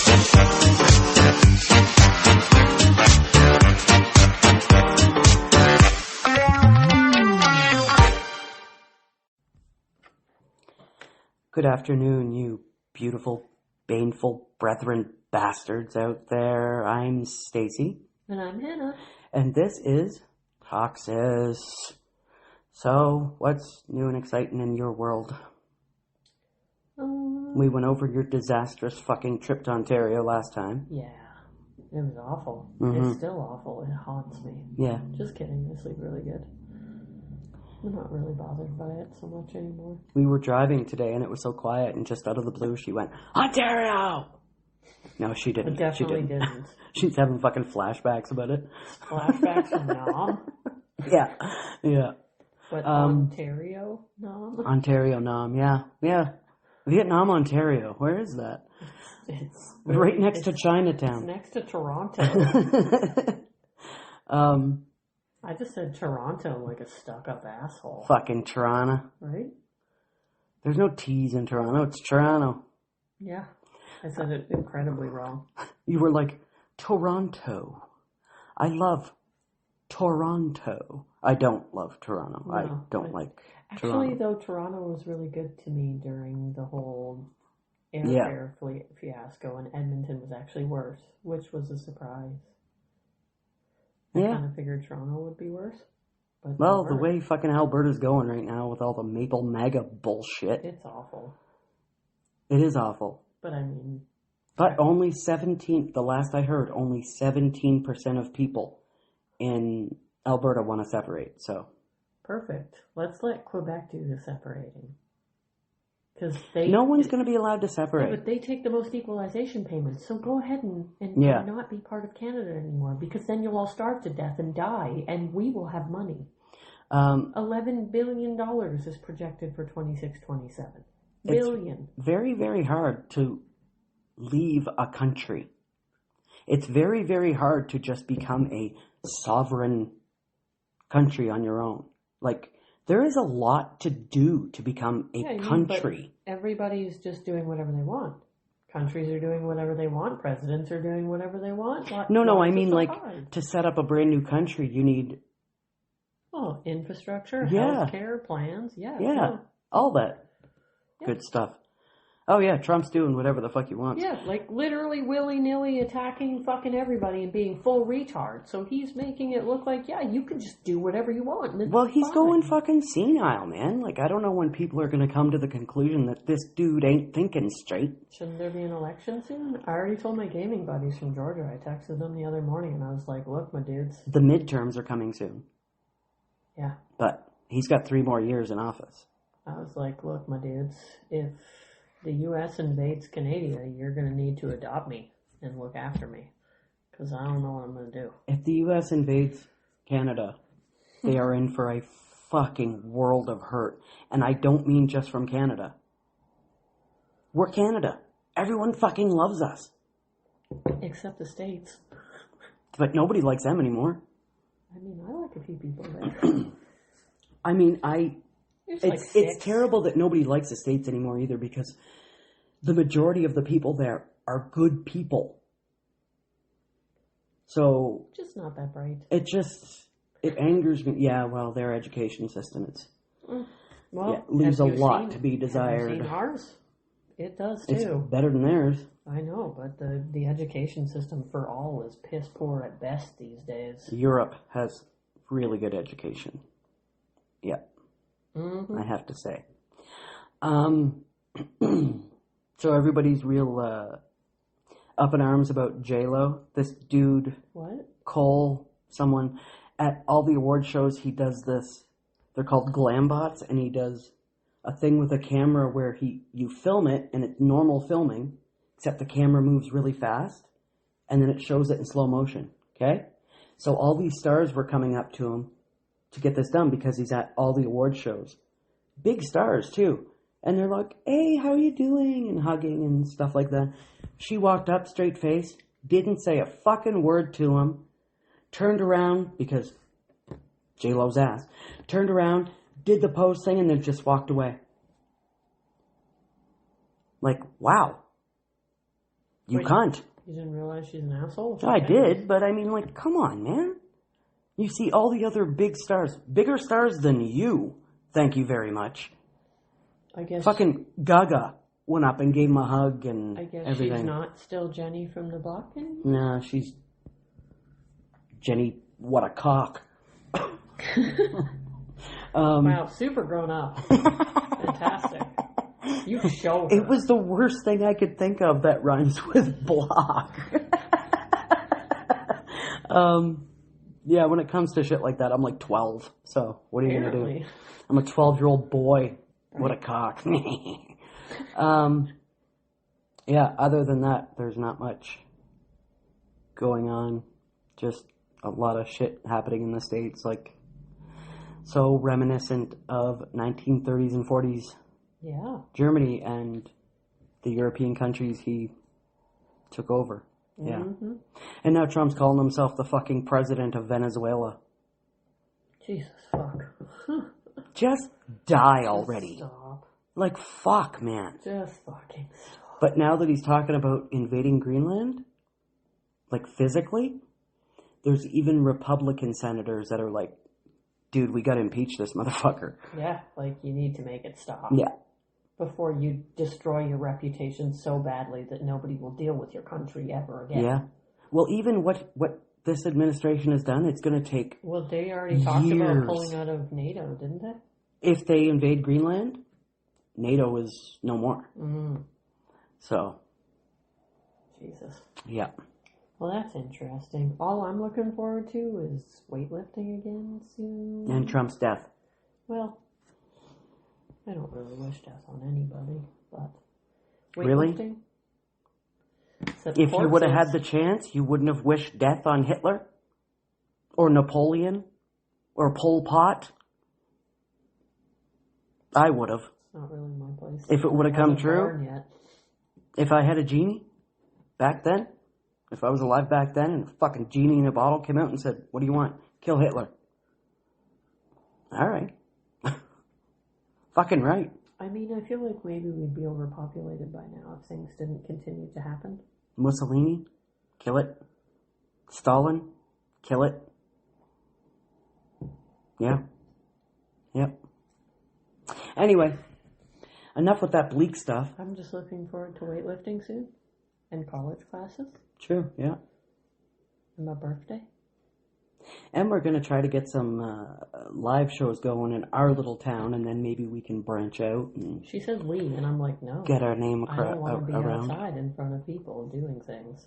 Good afternoon, you beautiful, baneful brethren bastards out there. I'm Stacy. And I'm Hannah. And this is Toxis. So, what's new and exciting in your world? We went over your disastrous fucking trip to Ontario last time. Yeah, it was awful. Mm-hmm. It's still awful. It haunts me. Yeah. Just kidding. I sleep really good. I'm not really bothered by it so much anymore. We were driving today and it was so quiet, and just out of the blue she went, Ontario! No, she didn't. I definitely didn't. She's having fucking flashbacks about it. Flashbacks from Nom? Yeah. But Ontario Nom? Ontario Nom, yeah. Vietnam, Ontario. Where is that? It's right next to Chinatown. It's next to Toronto. I just said Toronto like a stuck-up asshole. Fucking Toronto. Right? There's no T's in Toronto. It's Toronto. Yeah. I said it incredibly wrong. You were like, Toronto. I love Toronto. I don't love Toronto. No, I don't like Toronto. Actually, though, Toronto was really good to me during the whole airfare fiasco, and Edmonton was actually worse, which was a surprise. I kind of figured Toronto would be worse. But well, the way fucking Alberta's going right now with all the Maple MAGA bullshit. It's awful. It is awful. But I mean... But only 17, the last I heard, only 17% of people in Alberta want to separate, so... Perfect. Let's let Quebec do the separating. No one's going to be allowed to separate. Yeah, but they take the most equalization payments, so go ahead and not be part of Canada anymore, because then you'll all starve to death and die, and we will have money. $11 billion is projected for 26-27. Billion. It's very, very hard to leave a country. It's very, very hard to just become a sovereign country on your own. Like, there is a lot to do to become a country. But everybody's just doing whatever they want. Countries are doing whatever they want. Presidents are doing whatever they want. No, I mean, like, to set up a brand new country, you need... Oh, infrastructure, healthcare, plans, all that good stuff. Oh, yeah, Trump's doing whatever the fuck he wants. Yeah, like literally willy-nilly attacking fucking everybody and being full retard. So he's making it look like, you can just do whatever you want. And well, he's going fucking senile, man. Like, I don't know when people are going to come to the conclusion that this dude ain't thinking straight. Shouldn't there be an election soon? I already told my gaming buddies from Georgia. I texted them the other morning and I was like, look, my dudes. The midterms are coming soon. Yeah. But he's got 3 more years in office. I was like, look, my dudes, if the U.S. invades Canada, you're going to need to adopt me and look after me, because I don't know what I'm going to do. If the U.S. invades Canada, they are in for a fucking world of hurt. And I don't mean just from Canada. We're Canada. Everyone fucking loves us. Except the States. But nobody likes them anymore. I mean, I like a few people there. I mean, it's terrible that nobody likes the States anymore either, because the majority of the people there are good people. So... just not that bright. It angers me. Yeah, well, their education system, leaves a lot to be desired. Have you seen ours? It does too. It's better than theirs. I know, but the education system for all is piss poor at best these days. Europe has really good education. Yeah. Mm-hmm. I have to say. So everybody's real up in arms about J-Lo. This dude, Cole, someone, at all the award shows, he does this. They're called glam bots, and he does a thing with a camera where you film it, and it's normal filming, except the camera moves really fast, and then it shows it in slow motion, okay? So all these stars were coming up to him to get this done because he's at all the award shows. Big stars, too. And they're like, hey, how are you doing? And hugging and stuff like that. She walked up, straight face, didn't say a fucking word to him, turned around, because J-Lo's ass, turned around, did the pose thing, and then just walked away. Like, wow. You can't. You didn't realize she's an asshole? I did, but I mean, like, come on, man. You see all the other big stars, bigger stars than you. Thank you very much. I guess. Fucking Gaga went up and gave him a hug and everything. I guess she's not still Jenny from the block anymore? No, she's Jenny, what a cock. Wow, super grown up. Fantastic. You show her. It was the worst thing I could think of that rhymes with block. Yeah, when it comes to shit like that, I'm like 12. So, what are you going to do? I'm a 12-year-old boy. What a cock. Yeah, other than that, there's not much going on. Just a lot of shit happening in the States, like, so reminiscent of 1930s and 40s. Yeah. Germany and the European countries he took over. Yeah. Mm-hmm. And now Trump's calling himself the fucking president of Venezuela. Jesus fuck. Just die already. Stop. Like, fuck, man. Just fucking stop. But now that he's talking about invading Greenland, like physically, there's even Republican senators that are like, dude, we gotta impeach this motherfucker. Yeah, like you need to make it stop. Yeah. Before you destroy your reputation so badly that nobody will deal with your country ever again. Yeah. Well, even what this administration has done, it's going to take Well, they already talked about pulling out of NATO, didn't they? If they invade Greenland, NATO is no more. Mm. So. Jesus. Yeah. Well, that's interesting. All I'm looking forward to is weightlifting again soon. And Trump's death. Well, I don't really wish death on anybody, but weightlifting. Really? If you would have had the chance, you wouldn't have wished death on Hitler? Or Napoleon? Or Pol Pot? I would have. It's not really my place. If it would have come true. If I had a genie back then, if I was alive back then and a fucking genie in a bottle came out and said, what do you want? Kill Hitler. All right. Fucking right. I mean, I feel like maybe we'd be overpopulated by now if things didn't continue to happen. Mussolini, kill it. Stalin, kill it. Yeah. Yep. Anyway, enough with that bleak stuff. I'm just looking forward to weightlifting soon. And college classes. True, yeah. And my birthday. And we're going to try to get some live shows going in our little town, and then maybe we can branch out. And she says we, and I'm like, no. Get our name around. I don't want to be outside in front of people doing things.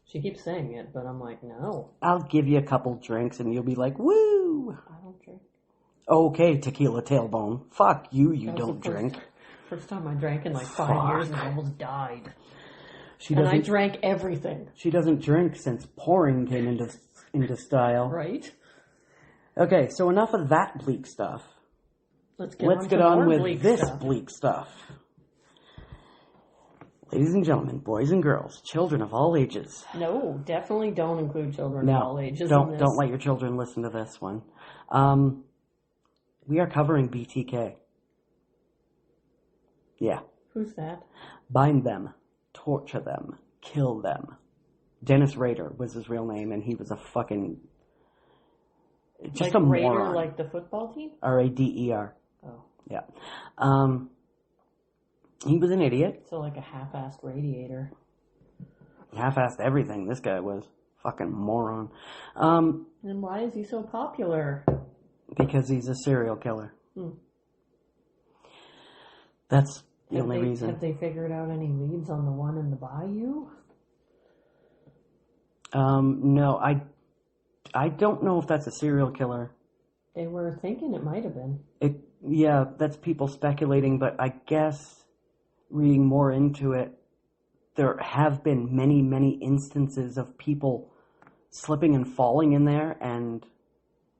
She keeps saying it, but I'm like, no. I'll give you a couple drinks, and you'll be like, woo! I don't drink. Okay, tequila tailbone. Fuck you, you don't drink. First time I drank in like 5 years, and I almost died. And I drank everything. She doesn't drink since pouring came into style. Right. Okay, so enough of that bleak stuff. Let's get on with this bleak stuff. Ladies and gentlemen, boys and girls, children of all ages. No, definitely don't include children of all ages. Don't let your children listen to this one. We are covering BTK. Yeah. Who's that? Bind them, torture them, kill them. Dennis Rader was his real name, and he was a fucking just like a Rader, moron. Like the football team? Rader. Oh. Yeah. He was an idiot. So like a half-assed radiator. Half-assed everything. This guy was fucking moron. And why is he so popular? Because he's a serial killer. That's the only reason. Have they figured out any leads on the one in the bayou? No, I don't know if that's a serial killer. They were thinking it might have been. Yeah, that's people speculating, but I guess reading more into it, there have been many, many instances of people slipping and falling in there and,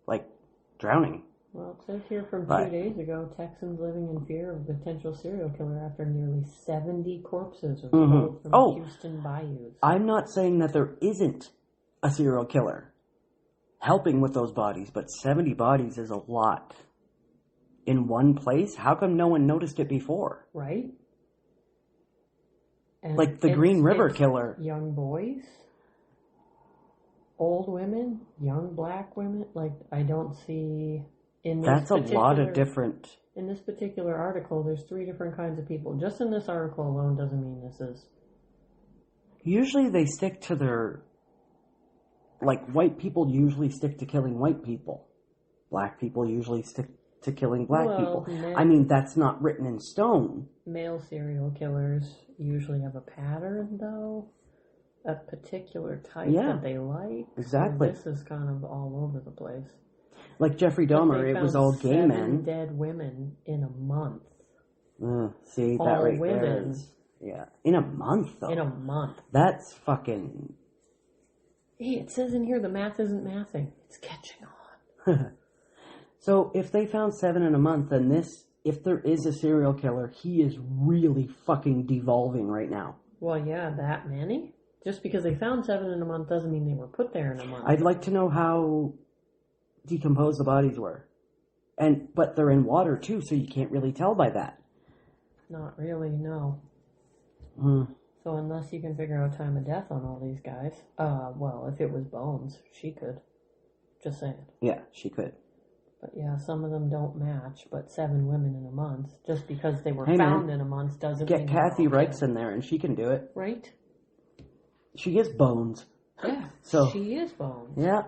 like, drowning. Well, it says here from 2 days ago, Texans living in fear of a potential serial killer after nearly 70 corpses were pulled from Houston bayous. I'm not saying that there isn't a serial killer helping with those bodies, but 70 bodies is a lot. In one place? How come no one noticed it before? Right? And like the Green River Killer. Young boys, old women, young black women. Like, I don't see in this That's a lot of different. In this particular article, there's 3 different kinds of people. Just in this article alone doesn't mean this is. Usually they stick to their. Like, white people usually stick to killing white people. Black people usually stick to killing black people. I mean, that's not written in stone. Male serial killers usually have a pattern, though. A particular type that they like. Exactly. So this is kind of all over the place. Like Jeffrey Dahmer, it was all gay men. 7 dead women in a month. See, all that right women. There is... Yeah. In a month, though. In a month. That's fucking... Hey, it says in here the math isn't mathing. It's catching on. So if they found 7 in a month, then this, if there is a serial killer, he is really fucking devolving right now. Well, yeah, that many? Just because they found 7 in a month doesn't mean they were put there in a month. I'd like to know how decomposed the bodies were. But they're in water too, so you can't really tell by that. Not really, no. So unless you can figure out time of death on all these guys, well, if it was bones, she could. Just saying. Yeah, she could. But yeah, some of them don't match, but 7 women in a month, just because they were found in a month doesn't mean... Get Kathy Reichs in there and she can do it. Right? She is bones. Yeah, so, she is bones. Yeah.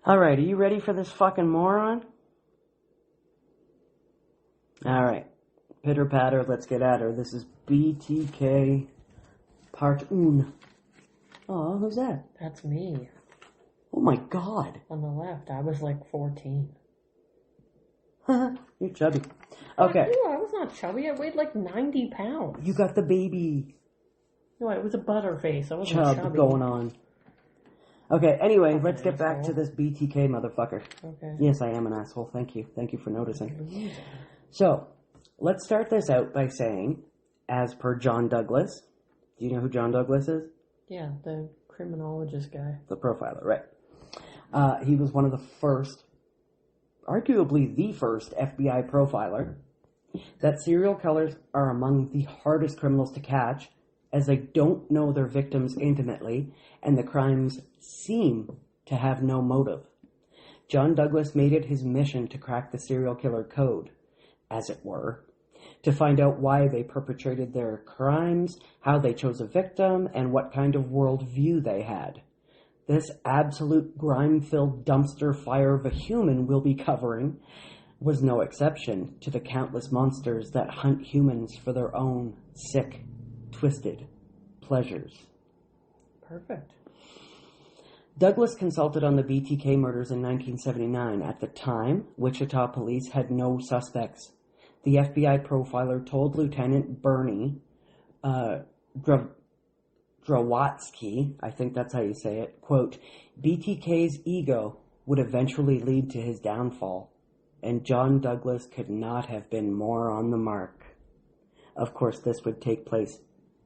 Alright, are you ready for this fucking moron? Alright. Pitter patter, let's get at her. This is BTK Part 1. Oh, who's that? That's me. Oh my god. On the left, I was like 14. You're chubby. Okay. I was not chubby. I weighed like 90 pounds. You got the baby. No, it was a butterface. I wasn't chub chubby. Going on. Okay, anyway, let's get back to this BTK motherfucker. Okay. Yes, I am an asshole. Thank you. Thank you for noticing. So, let's start this out by saying, as per John Douglas, do you know who John Douglas is? Yeah, the criminologist guy. The profiler, right. He was one of the first, arguably the first FBI profiler, that serial killers are among the hardest criminals to catch, as they don't know their victims intimately, and the crimes seem to have no motive. John Douglas made it his mission to crack the serial killer code, as it were, to find out why they perpetrated their crimes, how they chose a victim, and what kind of worldview they had. This absolute grime-filled dumpster fire of a human we'll be covering was no exception to the countless monsters that hunt humans for their own sick, twisted pleasures. Perfect. Douglas consulted on the BTK murders in 1979. At the time, Wichita police had no suspects. The FBI profiler told Lieutenant Bernie Drawatsky, I think that's how you say it, quote, BTK's ego would eventually lead to his downfall, and John Douglas could not have been more on the mark. Of course, this would take place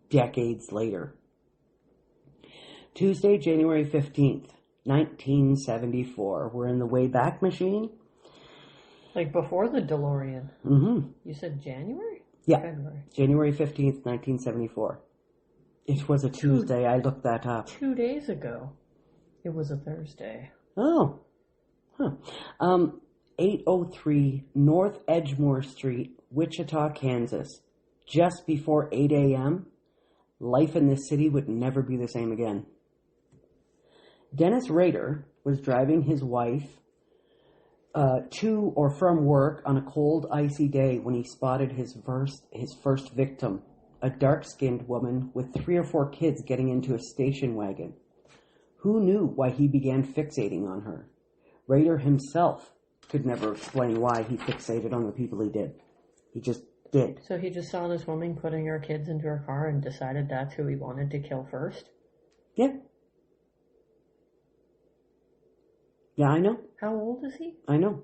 decades later. Tuesday, January 15th, 1974. We're in the Wayback Machine. Like before the DeLorean? Mm-hmm. You said January? Yeah. February. January 15th, 1974. It was a Tuesday. I looked that up. 2 days ago. It was a Thursday. Oh. Huh. 803 North Edgemore Street, Wichita, Kansas. Just before 8 a.m., life in this city would never be the same again. Dennis Rader was driving his wife to or from work on a cold, icy day when he spotted his first victim, a dark-skinned woman with 3 or 4 kids getting into a station wagon. Who knew why he began fixating on her? Rader himself could never explain why he fixated on the people he did. He just did. So he just saw this woman putting her kids into her car and decided that's who he wanted to kill first? Yeah. Yeah, I know. How old is he? I know.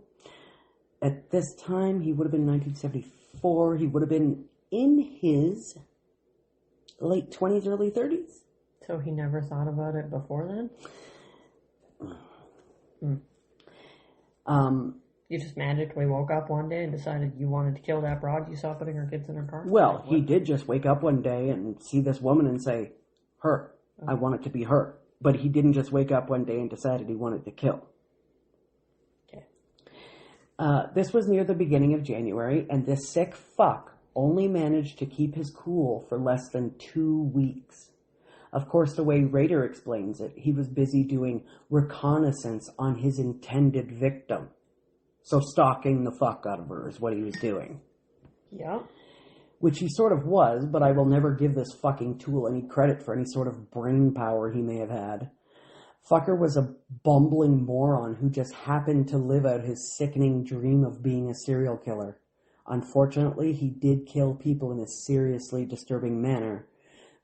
At this time, he would have been 1974. He would have been in his late 20s, early 30s. So he never thought about it before then? You just magically woke up one day and decided you wanted to kill that broad you saw putting her kids in her car? Well, he did just wake up one day and see this woman and say, her. I want it to be her. But he didn't just wake up one day and decided he wanted to kill. Okay. This was near the beginning of January, and this sick fuck only managed to keep his cool for less than 2 weeks. Of course, the way Rader explains it, he was busy doing reconnaissance on his intended victim. So stalking the fuck out of her is what he was doing. Yeah. Which he sort of was, but I will never give this fucking tool any credit for any sort of brain power he may have had. Fucker was a bumbling moron who just happened to live out his sickening dream of being a serial killer. Unfortunately, he did kill people in a seriously disturbing manner,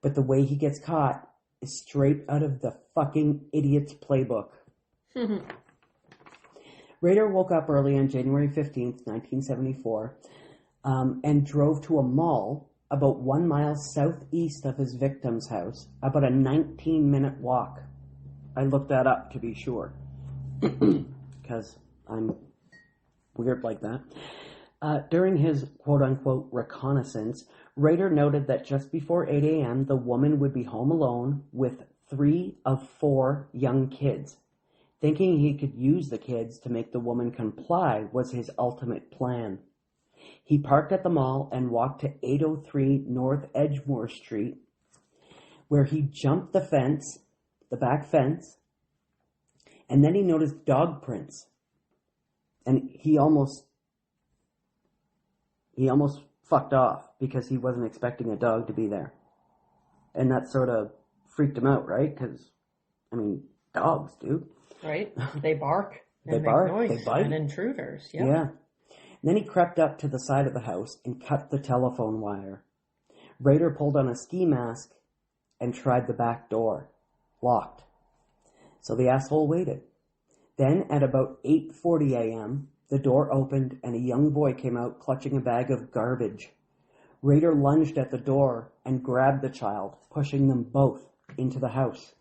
but the way he gets caught is straight out of the fucking idiot's playbook. Rader woke up early on January 15th, 1974, and drove to a mall about 1 mile southeast of his victim's house, about a 19-minute walk. I looked that up to be sure, because I'm weird like that. During his quote-unquote reconnaissance, Rader noted that just before 8 a.m., the woman would be home alone with 3 of 4 young kids. Thinking he could use the kids to make the woman comply was his ultimate plan. He parked at the mall and walked to 803 North Edgemoor Street, where he jumped the fence, the back fence, and then he noticed dog prints. And he almost fucked off because he wasn't expecting a dog to be there. And that sort of freaked him out, right? Because, I mean, dogs, dude. Right? They bark. They bark. Noise, they bite. And intruders. Yep. Yeah. And then he crept up to the side of the house and cut the telephone wire. Rader pulled on a ski mask and tried the back door. Locked. So the asshole waited. Then at about 8:40 a.m., the door opened and a young boy came out clutching a bag of garbage. Rader lunged at the door and grabbed the child, pushing them both into the house.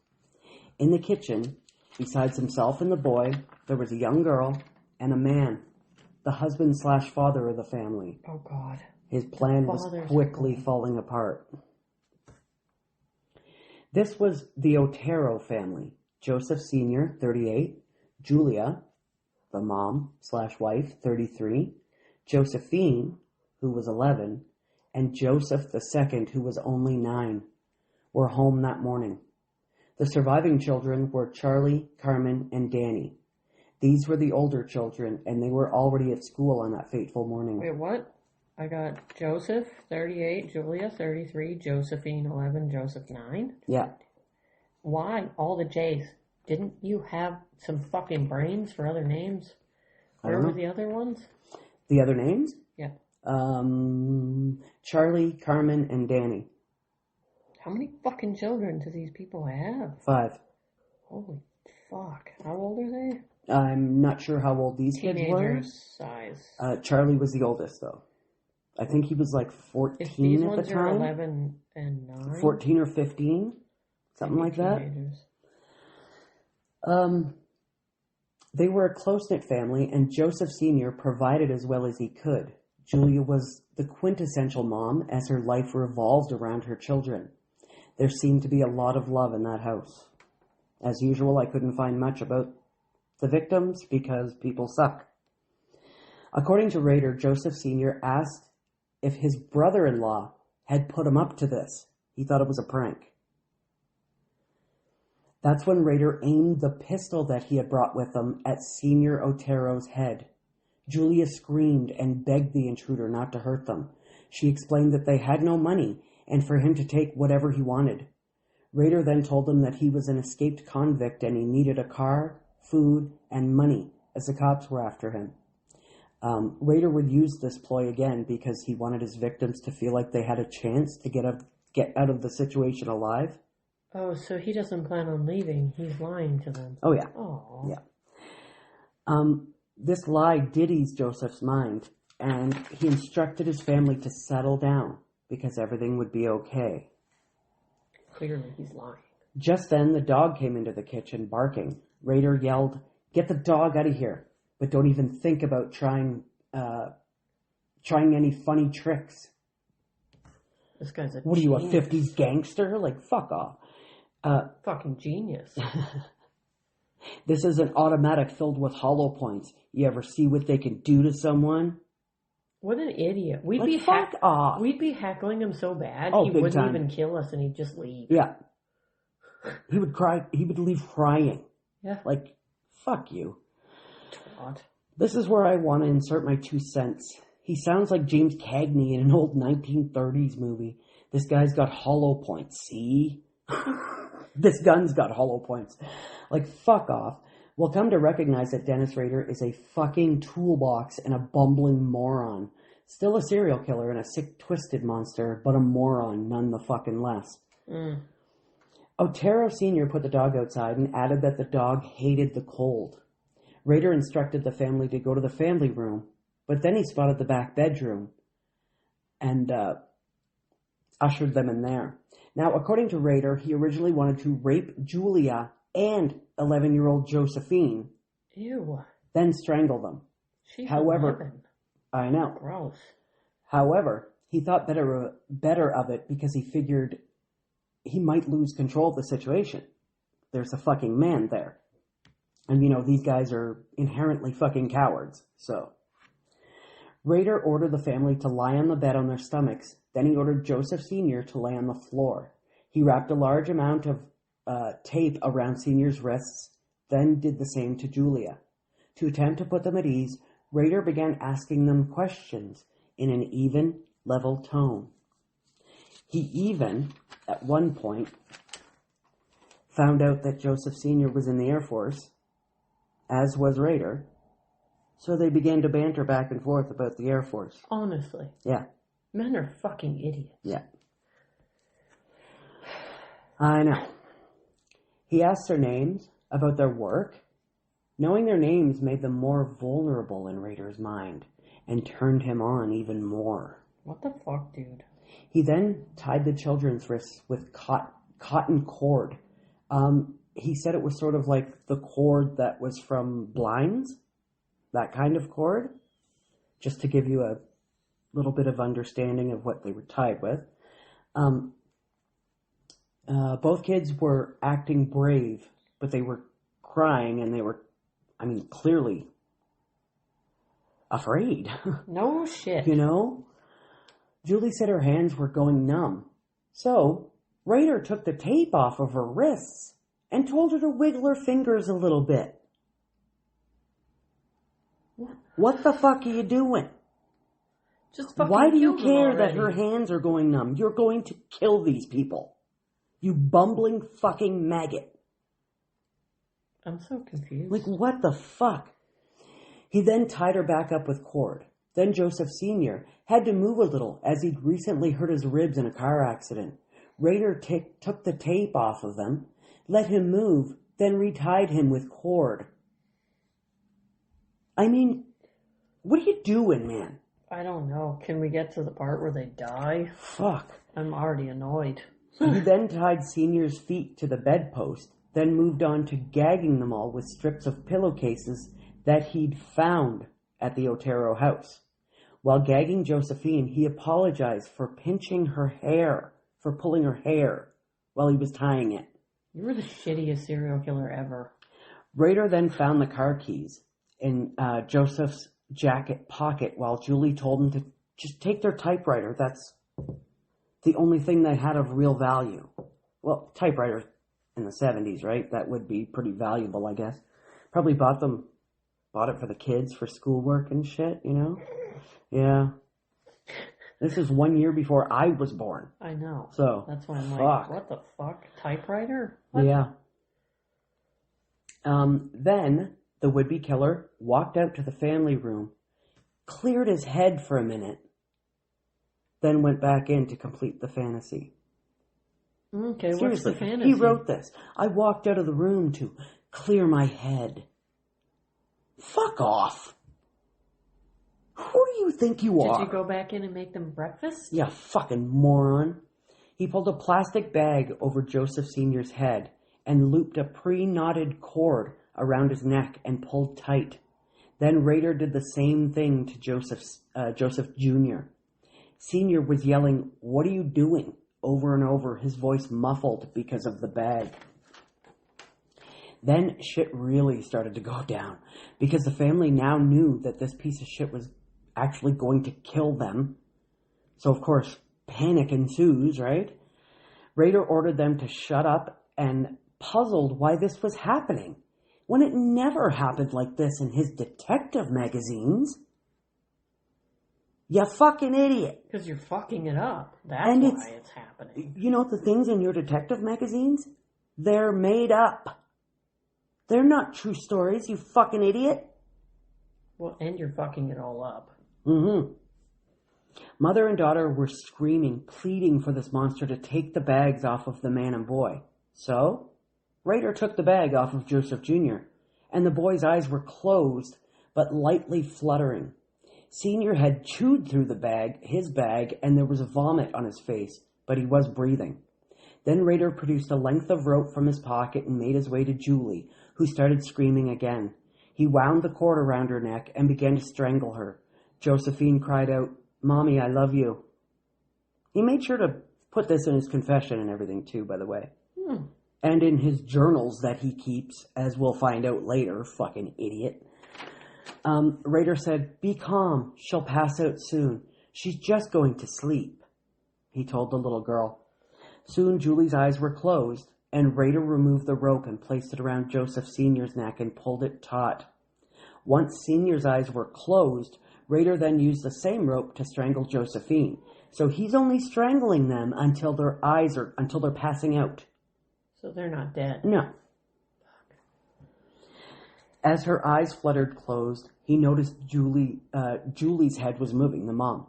In the kitchen, besides himself and the boy, there was a young girl and a man, the husband/father of the family. Oh, God. His plan was quickly falling apart. This was the Otero family. Joseph Sr., 38, Julia, the mom/wife, 33, Josephine, who was 11, and Joseph II, who was only 9, were home that morning. The surviving children were Charlie, Carmen, and Danny. These were the older children, and they were already at school on that fateful morning. Wait, what? I got Joseph, 38, Julia, 33, Josephine, 11, Joseph, 9? Yeah. Why? All the J's. Didn't you have some fucking brains for other names? Where were the other ones? The other names? Yeah. Charlie, Carmen, and Danny. How many fucking children do these people have? 5. Holy fuck. How old are they? I'm not sure how old these kids were. Teenagers size. Charlie was the oldest, though. I think he was like 14 if these at the ones time. Are 11 and 9? 14 or 15. Something like teenagers. That. They were a close-knit family, and Joseph Sr. provided as well as he could. Julia was the quintessential mom, as her life revolved around her children. There seemed to be a lot of love in that house. As usual, I couldn't find much about the victims because people suck. According to Rader, Joseph Sr. asked if his brother-in-law had put him up to this. He thought it was a prank. That's when Rader aimed the pistol that he had brought with him at Senior Otero's head. Julia screamed and begged the intruder not to hurt them. She explained that they had no money and for him to take whatever he wanted. Rader then told them that he was an escaped convict and he needed a car, food, and money as the cops were after him. Rader would use this ploy again because he wanted his victims to feel like they had a chance to get out of the situation alive. Oh, so he doesn't plan on leaving. He's lying to them. Oh, yeah. Oh. Yeah. This lie did ease Joseph's mind, and he instructed his family to settle down because everything would be okay. Clearly, he's lying. Just then, the dog came into the kitchen barking. Rader yelled, "Get the dog out of here!" but don't even think about trying any funny tricks. This guy's a What genius. are you, a 50s gangster? Like, fuck off. Fucking genius. This is an automatic filled with hollow points. You ever see what they can do to someone? What an idiot. We'd be heckling him so bad, he wouldn't even kill us and he'd just leave. Yeah. He would cry. He would leave crying. Yeah. Like, fuck you. God. This is where I want to insert my 2 cents. He sounds like James Cagney in an old 1930s movie. This guy's got hollow points, see? This gun's got hollow points. Like, fuck off. We'll come to recognize that Dennis Rader is a fucking toolbox and a bumbling moron. Still a serial killer and a sick, twisted monster, but a moron none the fucking less. Otero Sr. put the dog outside and added that the dog hated the cold. Rader instructed the family to go to the family room, but then he spotted the back bedroom and ushered them in there. Now, according to Rader, he originally wanted to rape Julia and 11-year-old Josephine. Ew. Then strangle them. She's 11. I know. Gross. However, he thought better of it because he figured he might lose control of the situation. There's a fucking man there. And, you know, these guys are inherently fucking cowards, so. Rader ordered the family to lie on the bed on their stomachs. Then he ordered Joseph Sr. to lay on the floor. He wrapped a large amount of tape around Sr.'s wrists, then did the same to Julia. To attempt to put them at ease, Rader began asking them questions in an even, level tone. He even, at one point, found out that Joseph Sr. was in the Air Force, as was Rader, so they began to banter back and forth about the Air Force. Honestly. Yeah. Men are fucking idiots. Yeah. I know. He asked their names, about their work. Knowing their names made them more vulnerable in Rader's mind, and turned him on even more. What the fuck, dude? He then tied the children's wrists with cotton cord. He said it was sort of like the cord that was from blinds, that kind of cord, just to give you a little bit of understanding of what they were tied with. Both kids were acting brave, but they were crying and they were, clearly afraid. No shit. You know? Julie said her hands were going numb. So, Rader took the tape off of her wrists and told her to wiggle her fingers a little bit. What the fuck are you doing? Just fucking Why do you care that her hands are going numb? You're going to kill these people. You bumbling fucking maggot. I'm so confused. Like, what the fuck? He then tied her back up with cord. Then Joseph Sr. had to move a little as he'd recently hurt his ribs in a car accident. Rader took the tape off of them, let him move, then retied him with cord. What are you doing, man? I don't know. Can we get to the part where they die? Fuck. I'm already annoyed. He then tied Senior's feet to the bedpost, then moved on to gagging them all with strips of pillowcases that he'd found at the Otero house. While gagging Josephine, he apologized for pinching her hair, for pulling her hair while he was tying it. You were the shittiest serial killer ever. Rader then found the car keys in Joseph's jacket pocket while Julie told him to just take their typewriter. That's the only thing they had of real value. Well, typewriter in the 70s, right? That would be pretty valuable, I guess. Probably bought it for the kids for schoolwork and shit, you know? Yeah. This is 1 year before I was born. I know. So, that's why I'm fuck. like, what the fuck? Typewriter? What? Yeah. Then the would-be killer walked out to the family room, cleared his head for a minute, then went back in to complete the fantasy. Okay, Seriously, what's the fantasy? He wrote this. I walked out of the room to clear my head. Fuck off. Who do you think you are? Did you go back in and make them breakfast? Yeah, fucking moron. He pulled a plastic bag over Joseph Sr.'s head and looped a pre-knotted cord around his neck and pulled tight. Then Rader did the same thing to Joseph Jr. Sr. was yelling, "What are you doing?" over and over, his voice muffled because of the bag. Then shit really started to go down, because the family now knew that this piece of shit was actually going to kill them. So, of course, panic ensues, right? Rader ordered them to shut up and puzzled why this was happening, when it never happened like this in his detective magazines. You fucking idiot. Because you're fucking it up. That's why it's happening. You know, the things in your detective magazines, they're made up. They're not true stories, you fucking idiot. Well, and you're fucking it all up. Mm-hmm. Mother and daughter were screaming, pleading for this monster to take the bags off of the man and boy. So, Rader took the bag off of Joseph Jr., and the boy's eyes were closed, but lightly fluttering. Senior had chewed through his bag, and there was a vomit on his face, but he was breathing. Then Rader produced a length of rope from his pocket and made his way to Julie, who started screaming again. He wound the cord around her neck and began to strangle her. Josephine cried out, "Mommy, I love you." He made sure to put this in his confession and everything too, by the way. And in his journals that he keeps, as we'll find out later, fucking idiot. Rader said, "Be calm, she'll pass out soon. She's just going to sleep," he told the little girl. Soon Julie's eyes were closed, and Rader removed the rope and placed it around Joseph Sr.'s neck and pulled it taut. Once Sr.'s eyes were closed, Rader then used the same rope to strangle Josephine. So he's only strangling them until until they're passing out. So they're not dead? No. As her eyes fluttered closed, he noticed Julie's head was moving, the mom.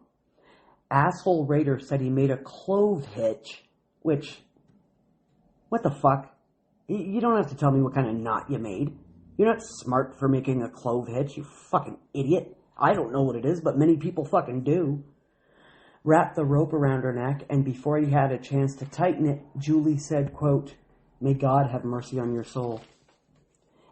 Asshole Rader said he made a clove hitch, which, what the fuck? You don't have to tell me what kind of knot you made. You're not smart for making a clove hitch, you fucking idiot. I don't know what it is, but many people fucking do. Wrapped the rope around her neck, and before he had a chance to tighten it, Julie said, quote, "May God have mercy on your soul."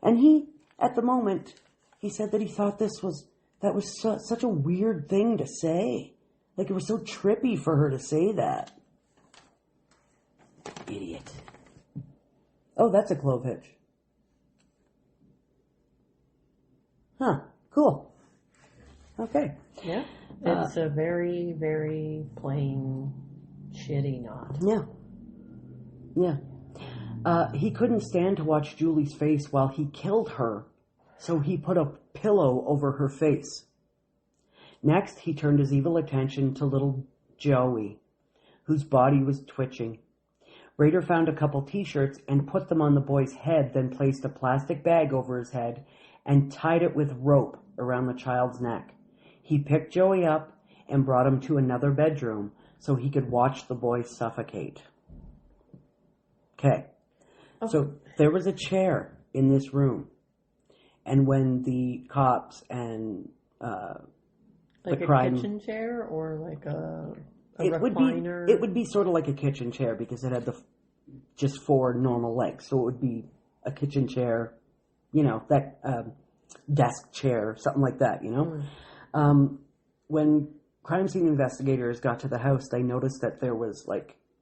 And at the moment, he said that he thought that was such a weird thing to say. Like, it was so trippy for her to say that. Idiot. Oh, that's a clove hitch. Huh, cool. Okay. Yeah. It's a very, very plain, shitty knot. Yeah. Yeah. He couldn't stand to watch Julie's face while he killed her, so he put a pillow over her face. Next, he turned his evil attention to little Joey, whose body was twitching. Rader found a couple t-shirts and put them on the boy's head, then placed a plastic bag over his head and tied it with rope around the child's neck. He picked Joey up and brought him to another bedroom so he could watch the boy suffocate. Okay. So there was a chair in this room. And when the cops and like the crime... a kitchen chair or like a it recliner? It would be sort of like a kitchen chair because it had just 4 normal legs. So it would be a kitchen chair, that desk chair, something like that, When crime scene investigators got to the house, they noticed that there was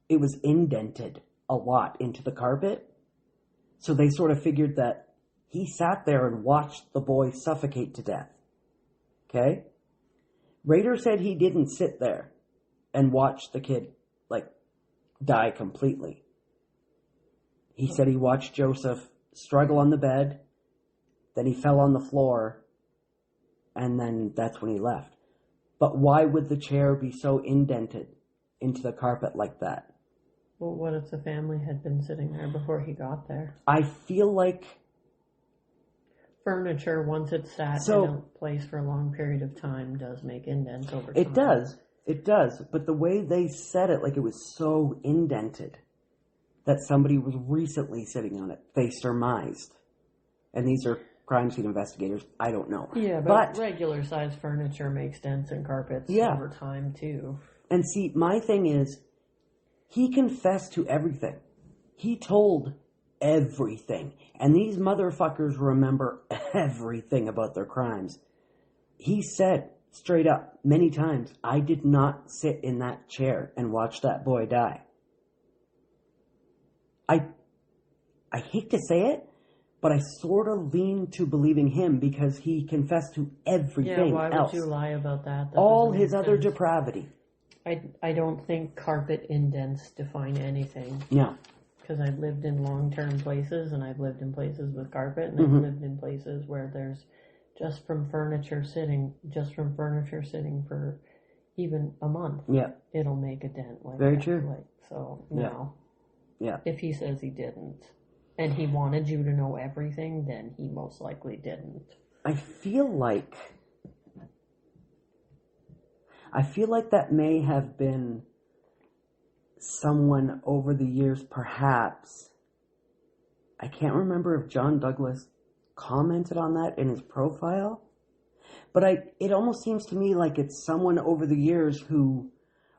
it was indented a lot into the carpet. So they sort of figured that he sat there and watched the boy suffocate to death. Okay? Rader said he didn't sit there and watch the kid, die completely. He said he watched Joseph struggle on the bed, then he fell on the floor, and then that's when he left. But why would the chair be so indented into the carpet like that? Well, what if the family had been sitting there before he got there? I feel like... Furniture, once it's sat in a place for a long period of time, does make indents over time. It does. But the way they said it, it was so indented that somebody was recently sitting on it, they surmised. And these are crime scene investigators. I don't know. Yeah, but regular size furniture makes dents in carpets over time, too. And see, my thing is, he confessed to everything. He told everything. And these motherfuckers remember everything about their crimes. he said straight up many times, I did not sit in that chair and watch that boy die. I hate to say it, but I sort of lean to believing him because he confessed to everything else. Yeah, why would you lie about that? All his other depravity. I don't think carpet indents define anything. No. Because I've lived in long-term places, and I've lived in places with carpet, and I've lived in places where there's just from furniture sitting for even a month. Yeah. It'll make a dent. Like Very that. true. Like, so, no. Yeah. If he says he didn't, and he wanted you to know everything, then he most likely didn't. I feel like that may have been someone over the years, perhaps. I can't remember if John Douglas commented on that in his profile, but it almost seems to me like it's someone over the years who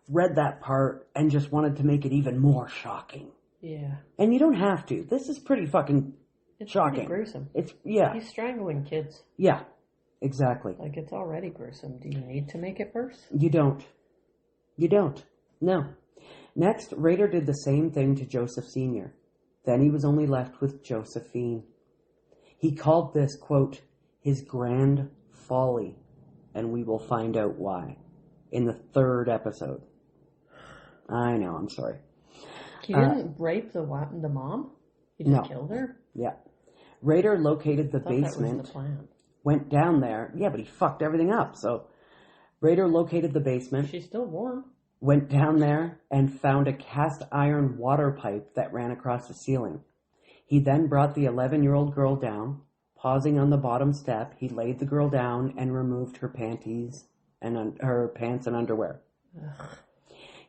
read that part and just wanted to make it even more shocking. Yeah. And you don't have to. This is pretty fucking shocking. It's gruesome. Yeah. He's strangling kids. Yeah, exactly. Like, it's already gruesome. Do you need to make it worse? You don't. No. Next, Rader did the same thing to Joseph Sr. Then he was only left with Josephine. He called this, quote, his grand folly, and we will find out why in the 3rd episode. I know, I'm sorry. He didn't rape the mom? He just killed her? Yeah. Rader located the basement. That was the plan. Went down there. Yeah, but he fucked everything up. So Rader located the basement. She's still warm. Went down there and found a cast iron water pipe that ran across the ceiling. He then brought the 11-year-old girl down. Pausing on the bottom step, he laid the girl down and removed her panties and her pants and underwear. Ugh.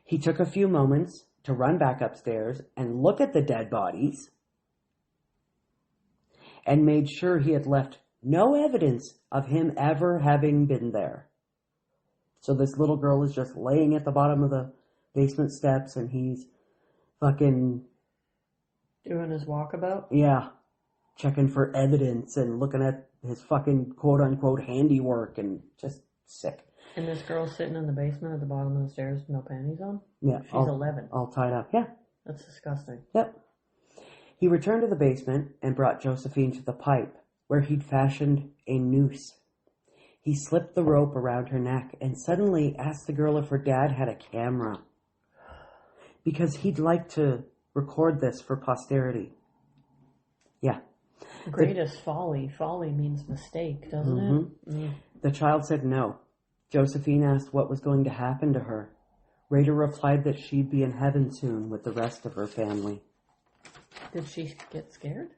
He took a few moments to run back upstairs and look at the dead bodies and made sure he had left no evidence of him ever having been there. So this little girl is just laying at the bottom of the basement steps and he's fucking... doing his walkabout? Yeah. Checking for evidence and looking at his fucking quote-unquote handiwork and just sick. And this girl's sitting in the basement at the bottom of the stairs with no panties on? Yeah. She's 11. All tied up. Yeah. That's disgusting. Yep. He returned to the basement and brought Josephine to the pipe, where he'd fashioned a noose. He slipped the rope around her neck and suddenly asked the girl if her dad had a camera, because he'd like to record this for posterity. Yeah. Greatest folly. Folly means mistake, doesn't it? Mm. The child said no. Josephine asked what was going to happen to her. Rader replied that she'd be in heaven soon with the rest of her family. Did she get scared?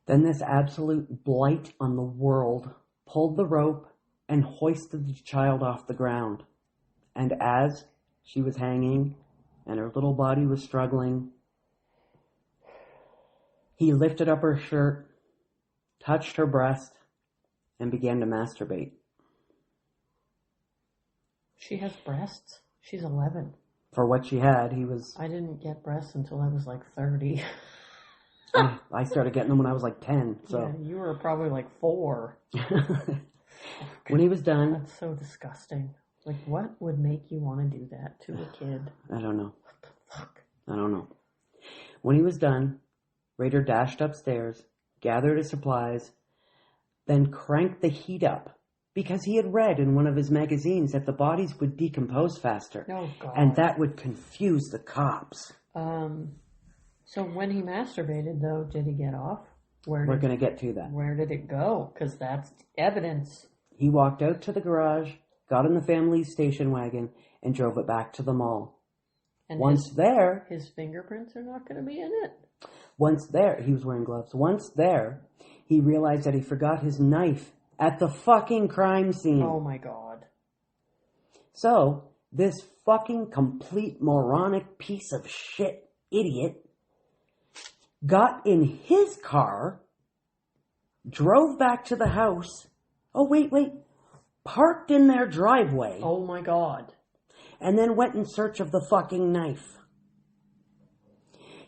Then this absolute blight on the world pulled the rope and hoisted the child off the ground. And as she was hanging and her little body was struggling, he lifted up her shirt, touched her breast, and began to masturbate. She has breasts? She's 11. For what she had, he was... I didn't get breasts until I was like 30. I started getting them when I was like 10. So yeah, you were probably like 4. When he was done... That's so disgusting. Like, what would make you want to do that to a kid? I don't know. What the fuck? I don't know. When he was done, Rader dashed upstairs, gathered his supplies, then cranked the heat up, because he had read in one of his magazines that the bodies would decompose faster. Oh, God. And that would confuse the cops. So when he masturbated, though, did he get off? We're going to get to that. Where did it go? Because that's evidence. He walked out to the garage, got in the family station wagon, and drove it back to the mall. And there... His fingerprints are not going to be in it? Once there... He was wearing gloves. Once there, he realized that he forgot his knife at the fucking crime scene. Oh my God. So, this fucking complete moronic piece of shit idiot got in his car, drove back to the house. Oh, wait. Parked in their driveway. Oh my God. And then went in search of the fucking knife.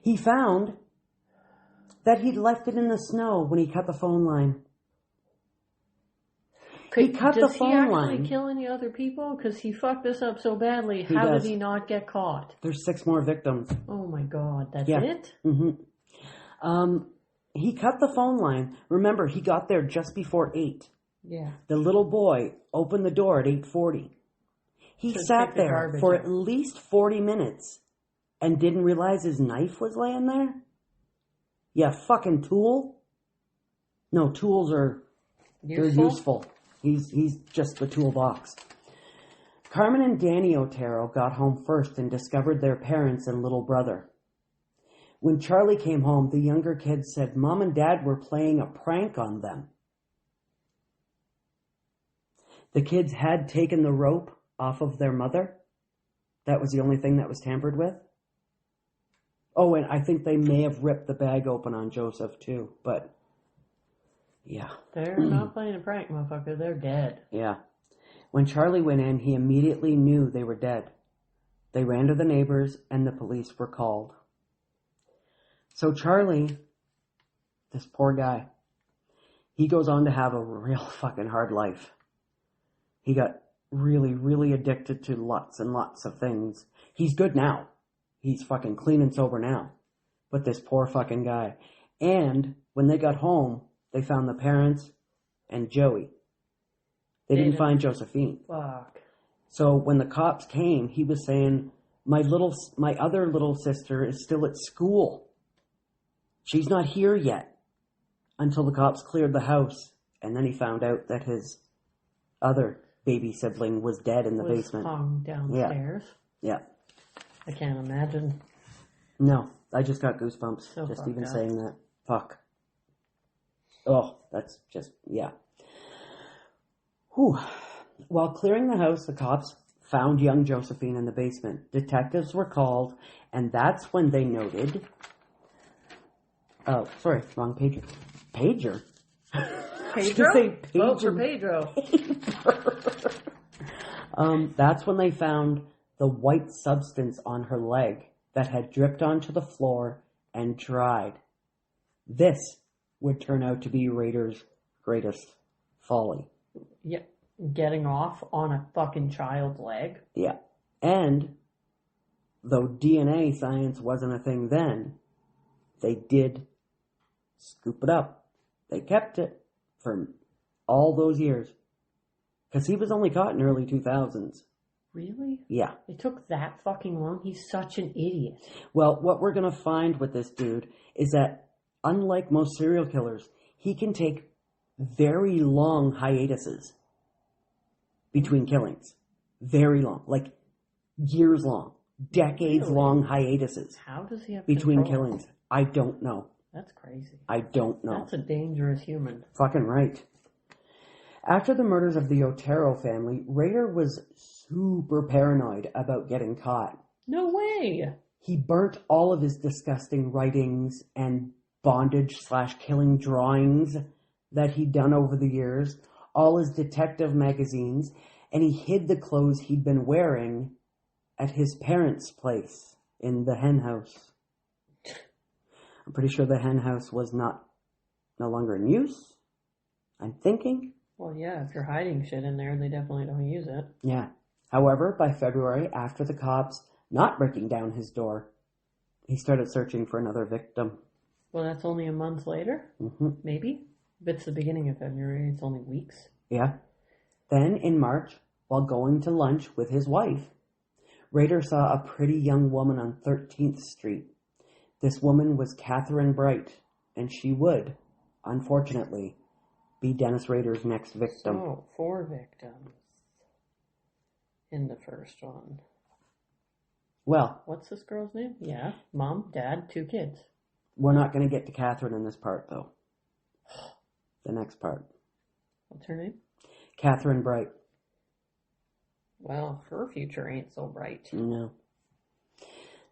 He found that he'd left it in the snow when he cut the phone line. He cut the phone line. Does he actually kill any other people? Because he fucked this up so badly. How did he not get caught? There's 6 more victims. Oh my God, that's it? Mm-hmm. He cut the phone line. Remember, he got there just before 8. Yeah. The little boy opened the door at 8:40. He sat there for at least 40 minutes and didn't realize his knife was laying there? Yeah, fucking tool? No, tools are they're useful. He's just the toolbox. Carmen and Danny Otero got home first and discovered their parents and little brother. When Charlie came home, the younger kids said Mom and Dad were playing a prank on them. The kids had taken the rope off of their mother. That was the only thing that was tampered with. Oh, and I think they may have ripped the bag open on Joseph too, but yeah. They're not playing a prank, motherfucker. They're dead. Yeah. When Charlie went in, he immediately knew they were dead. They ran to the neighbors and the police were called. So Charlie, this poor guy, he goes on to have a real fucking hard life. He got really, really addicted to lots and lots of things. He's good now. He's fucking clean and sober now. But this poor fucking guy. And when they got home, they found the parents and Joey. They didn't find Josephine. Fuck. So when the cops came, he was saying, my other little sister is still at school. She's not here yet. Until the cops cleared the house. And then he found out that his other baby sibling was dead in the basement. Hung downstairs. Yeah. I can't imagine. No, I just got goosebumps just even saying that. Fuck. Oh, that's just, yeah. Whew. While clearing the house, the cops found young Josephine in the basement. Detectives were called, and that's when they noted... Oh, sorry, wrong pager. Pager? Pedro? Vote for Pedro. That's when they found the white substance on her leg that had dripped onto the floor and dried. This would turn out to be Rader's greatest folly. Yeah, getting off on a fucking child's leg. Yeah. And though DNA science wasn't a thing then, they did scoop it up. They kept it for all those years. Because he was only caught in early 2000s. Really? Yeah. It took that fucking long? He's such an idiot. Well, what we're going to find with this dude is that, unlike most serial killers, he can take very long hiatuses between killings. Very long. Like, years long. Decades long hiatuses. How does he have between control? Killings? I don't know. That's crazy. I don't know. That's a dangerous human. Fucking right. After the murders of the Otero family, Rader was super paranoid about getting caught. No way! He burnt all of his disgusting writings and bondage/killing drawings that he'd done over the years, all his detective magazines, and he hid the clothes he'd been wearing at his parents' place in the hen house. I'm pretty sure the hen house was no longer in use. I'm thinking. Well, yeah, if you're hiding shit in there, they definitely don't use it. Yeah. However, by February, after the cops not breaking down his door, he started searching for another victim. Well, that's only a month later? Mm-hmm. Maybe? If it's the beginning of February, it's only weeks. Yeah. Then, in March, while going to lunch with his wife, Rader saw a pretty young woman on 13th Street. This woman was Catherine Bright, and she would, unfortunately, be Dennis Rader's next victim. So, 4 victims in the first one. Well, what's this girl's name? Yeah, mom, dad, 2 kids. We're not going to get to Catherine in this part, though. The next part. What's her name? Catherine Bright. Well, her future ain't so bright. No.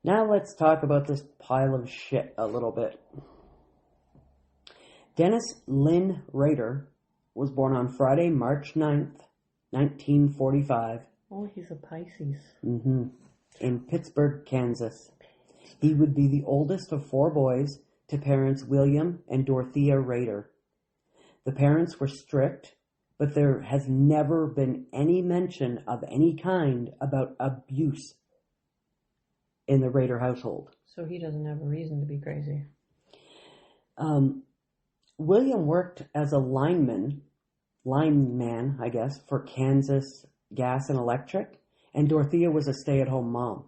Now let's talk about this pile of shit a little bit. Dennis Lynn Rader was born on Friday, March 9th, 1945. Oh, he's a Pisces. Mm-hmm. In Pittsburgh, Kansas. He would be the oldest of 4 boys to parents William and Dorothea Rader. The parents were strict, but there has never been any mention of any kind about abuse in the Rader household. So he doesn't have a reason to be crazy. William worked as a lineman, I guess, for Kansas Gas and Electric, and Dorothea was a stay-at-home mom.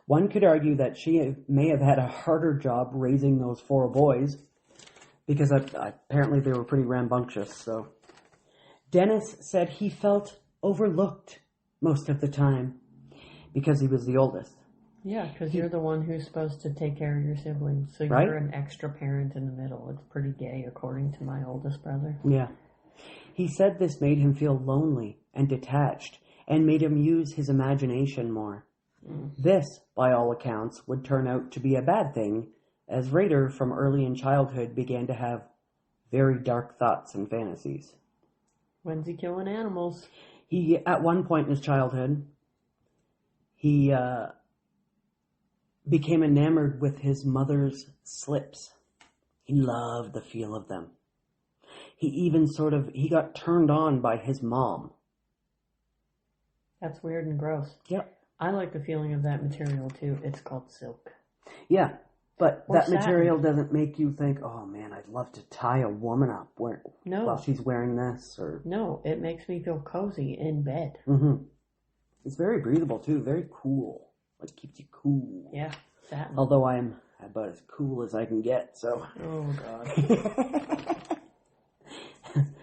One could argue that she may have had a harder job raising those 4 boys, because apparently they were pretty rambunctious. So Dennis said he felt overlooked most of the time because he was the oldest. Yeah, because you're the one who's supposed to take care of your siblings. So right? You're an extra parent in the middle. It's pretty gay, according to my oldest brother. Yeah. He said this made him feel lonely and detached and made him use his imagination more. This, by all accounts, would turn out to be a bad thing, as Rader, from early in childhood, began to have very dark thoughts and fantasies. When's he killing animals? He, at one point in his childhood, he became enamored with his mother's slips. He loved the feel of them. He even he got turned on by his mom. That's weird and gross. Yep. I like the feeling of that material too. It's called silk. Yeah, but Or that satin. material doesn't make you think, oh man, I'd love to tie a woman up while she's wearing this. Or no, it makes me feel cozy in bed. Mm-hmm. It's very breathable too, very cool. Like keeps you cool. Yeah, satin. Although I'm about as cool as I can get, so. Oh God.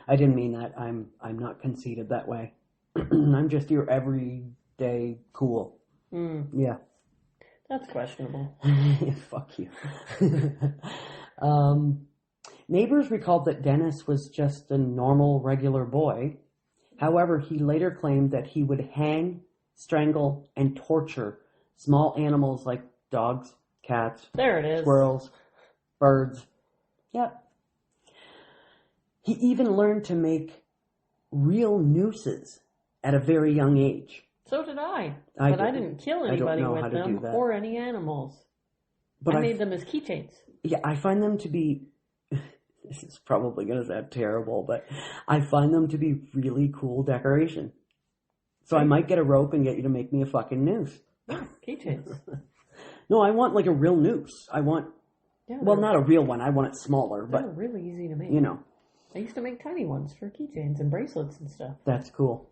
I didn't mean that. I'm not conceited that way. I'm just your everyday cool. Yeah. That's questionable. Fuck you. Neighbors recalled that Dennis was just a normal, regular boy. However, he later claimed that he would hang, strangle, and torture small animals like dogs, cats, there it is, squirrels, birds. Yep. He even learned to make real nooses at a very young age. So did I. But I didn't kill anybody with them or any animals. But I made them as keychains. Yeah, I find them to be, this is probably going to sound terrible, but I find them to be really cool decoration. So I might get a rope and get you to make me a fucking noose. Yeah, keychains. No, I want like a real noose. I want, not a real one. I want it smaller. But they're really easy to make. You know. I used to make tiny ones for keychains and bracelets and stuff. That's cool.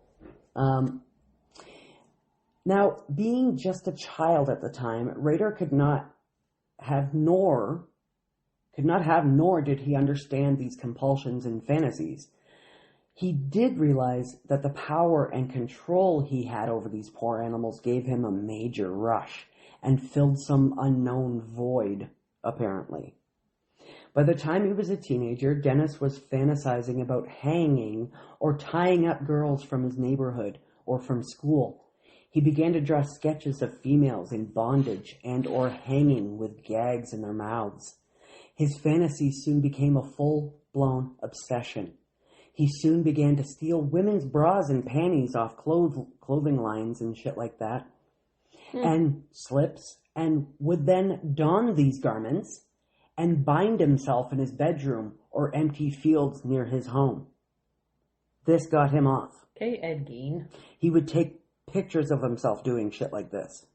Now, being just a child at the time, Rader could not have nor did he understand these compulsions and fantasies. He did realize that the power and control he had over these poor animals gave him a major rush and filled some unknown void, apparently. By the time he was a teenager, Dennis was fantasizing about hanging or tying up girls from his neighborhood or from school. He began to draw sketches of females in bondage and or hanging with gags in their mouths. His fantasy soon became a full-blown obsession. He soon began to steal women's bras and panties off clothing lines and shit like that, and slips, and would then don these garments and bind himself in his bedroom or empty fields near his home. This got him off. Okay, Ed Gein. He would take pictures of himself doing shit like this.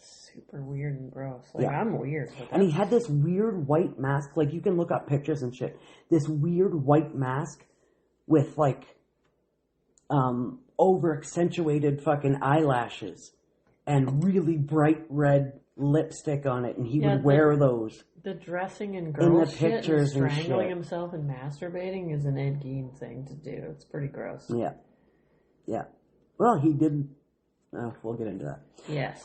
Super weird and gross. I'm weird. And he had this weird white mask. Like, you can look up pictures and shit. This weird white mask with, like, over-accentuated fucking eyelashes and really bright red lipstick on it. And he would wear those. The dressing and girl in the pictures and strangling shit. Himself and masturbating is an Ed Gein thing to do. It's pretty gross. Yeah. Yeah. Well, he did. We'll get into that. Yes.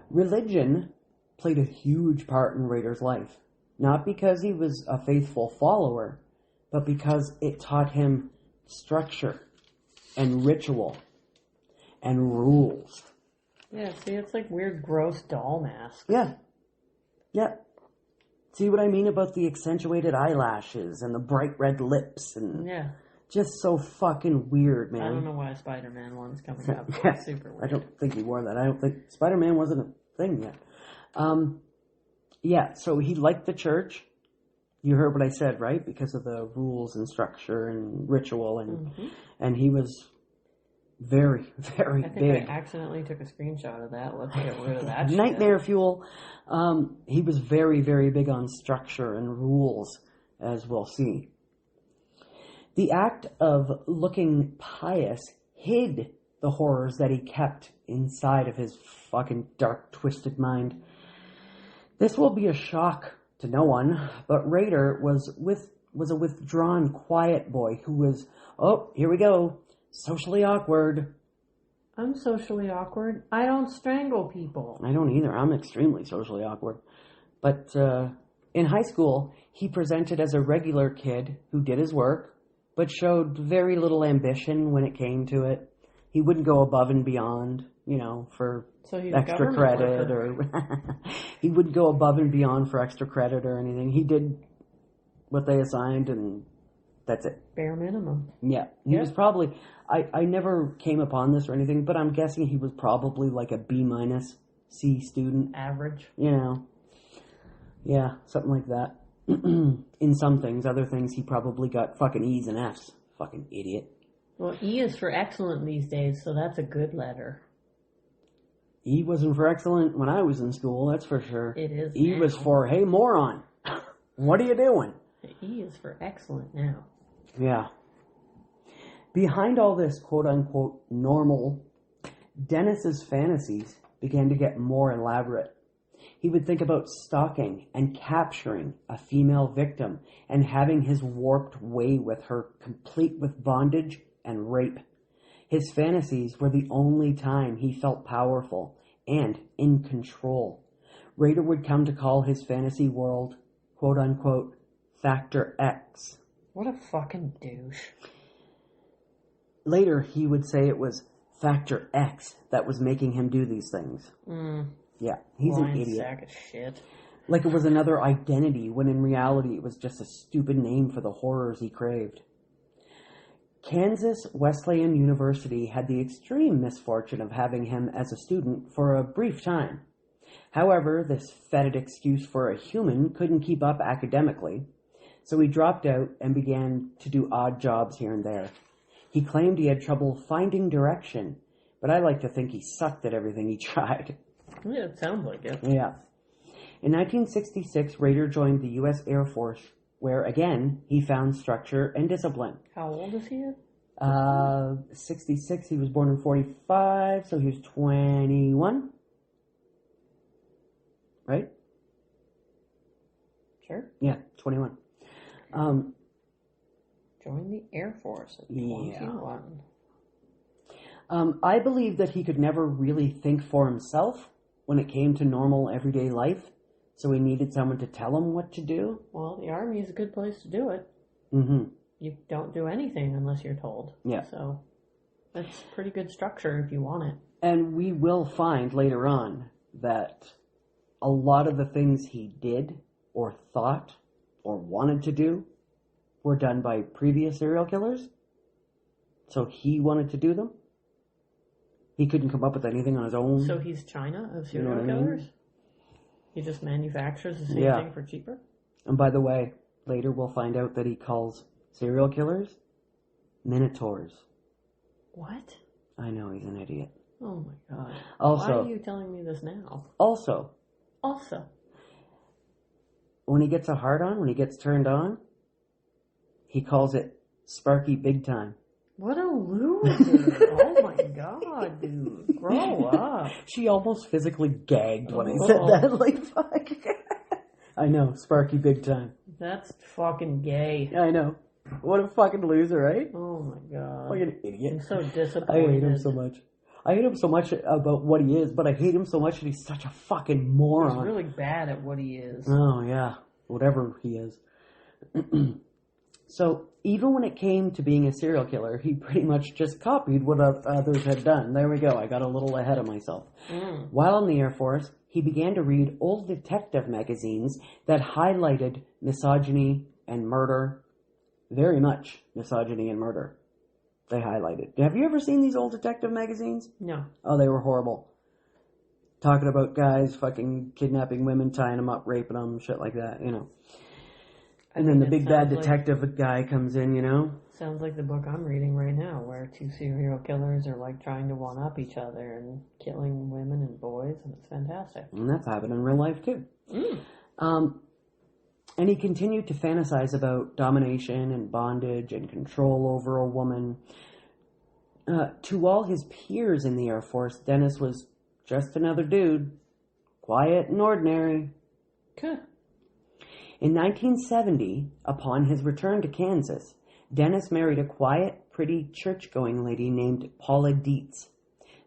Religion played a huge part in Rader's life. Not because he was a faithful follower, but because it taught him structure and ritual and rules. Yeah, see, it's like weird, gross doll masks. Yeah. Yeah. See what I mean about the accentuated eyelashes and the bright red lips and... Yeah. Just so fucking weird, man. I don't know why Spider-Man one's coming up. Yeah, super weird. I don't think he wore that. I don't think Spider-Man wasn't a thing yet. Yeah, so he liked the church. You heard what I said, right? Because of the rules and structure and ritual, and he was very, very big. I think I accidentally took a screenshot of that. Let's get rid of that shit. Nightmare fuel. He was very, very big on structure and rules, as we'll see. The act of looking pious hid the horrors that he kept inside of his fucking dark, twisted mind. This will be a shock to no one, but Rader was a withdrawn, quiet boy who was, oh, here we go, socially awkward. I'm socially awkward. I don't strangle people. I don't either. I'm extremely socially awkward. But in high school, he presented as a regular kid who did his work, but showed very little ambition when it came to it. He wouldn't go above and beyond, for extra credit or he wouldn't go above and beyond for extra credit or anything. He did what they assigned and that's it. Bare minimum. Yeah. He was probably, I never came upon this or anything, but I'm guessing he was probably like a B- C student. Average. Yeah, something like that. In some things, other things he probably got fucking E's and F's. Fucking idiot. Well, E is for excellent these days, so that's a good letter. E wasn't for excellent when I was in school, that's for sure. It is E now. was for, hey, moron, what are you doing? E is for excellent now. Yeah. Behind all this quote-unquote normal, Dennis's fantasies began to get more elaborate. He would think about stalking and capturing a female victim and having his warped way with her, complete with bondage and rape. His fantasies were the only time he felt powerful and in control. Rader would come to call his fantasy world, quote-unquote, Factor X. What a fucking douche. Later, he would say it was Factor X that was making him do these things. Yeah, he's an idiot. Sack of shit. Like it was another identity, when in reality it was just a stupid name for the horrors he craved. Kansas Wesleyan University had the extreme misfortune of having him as a student for a brief time. However, this fetid excuse for a human couldn't keep up academically, so he dropped out and began to do odd jobs here and there. He claimed he had trouble finding direction, but I like to think he sucked at everything he tried. Yeah, it sounds like it. Yeah. In 1966, Rader joined the U.S. Air Force, where, again, he found structure and discipline. How old is he? 66, he was born in 45, so he was 21. Right? Sure. Yeah, 21. Joined the Air Force at 21. I believe that he could never really think for himself when it came to normal everyday life, so he needed someone to tell him what to do. Well, the Army is a good place to do it. You don't do anything unless you're told. Yeah. So that's pretty good structure if you want it. And we will find later on that a lot of the things he did or thought or wanted to do were done by previous serial killers. So he wanted to do them. He couldn't come up with anything on his own. So he's China of serial killers? He just manufactures the same thing for cheaper? And by the way, later we'll find out that he calls serial killers minotaurs. What? I know, he's an idiot. Oh my god. Also, why are you telling me this now? Also. When he gets a hard on, when he gets turned on, he calls it Sparky Big Time. What a loser. Oh my god, dude. Grow up. She almost physically gagged when I said that. Like, fuck. I know, Sparky Big Time. That's fucking gay. I know. What a fucking loser, right? Oh my god. Like an idiot. I'm so disappointed. I hate him so much. I hate him so much about what he is, but I hate him so much that he's such a fucking moron. He's really bad at what he is. Oh, yeah. Whatever he is. So, even when it came to being a serial killer, he pretty much just copied what others had done. There we go. I got a little ahead of myself. While in the Air Force, he began to read old detective magazines that highlighted misogyny and murder. Very much misogyny and murder. They highlighted. Have you ever seen these old detective magazines? No. Oh, they were horrible. Talking about guys fucking kidnapping women, tying them up, raping them, shit like that, And then the big bad detective guy comes in, you know? Sounds like the book I'm reading right now, where two serial killers are like trying to one-up each other and killing women and boys, and it's fantastic. And that's happened in real life, too. And he continued to fantasize about domination and bondage and control over a woman. To all his peers in the Air Force, Dennis was just another dude. Quiet and ordinary. Good. In 1970, upon his return to Kansas, Dennis married a quiet, pretty, church-going lady named Paula Dietz.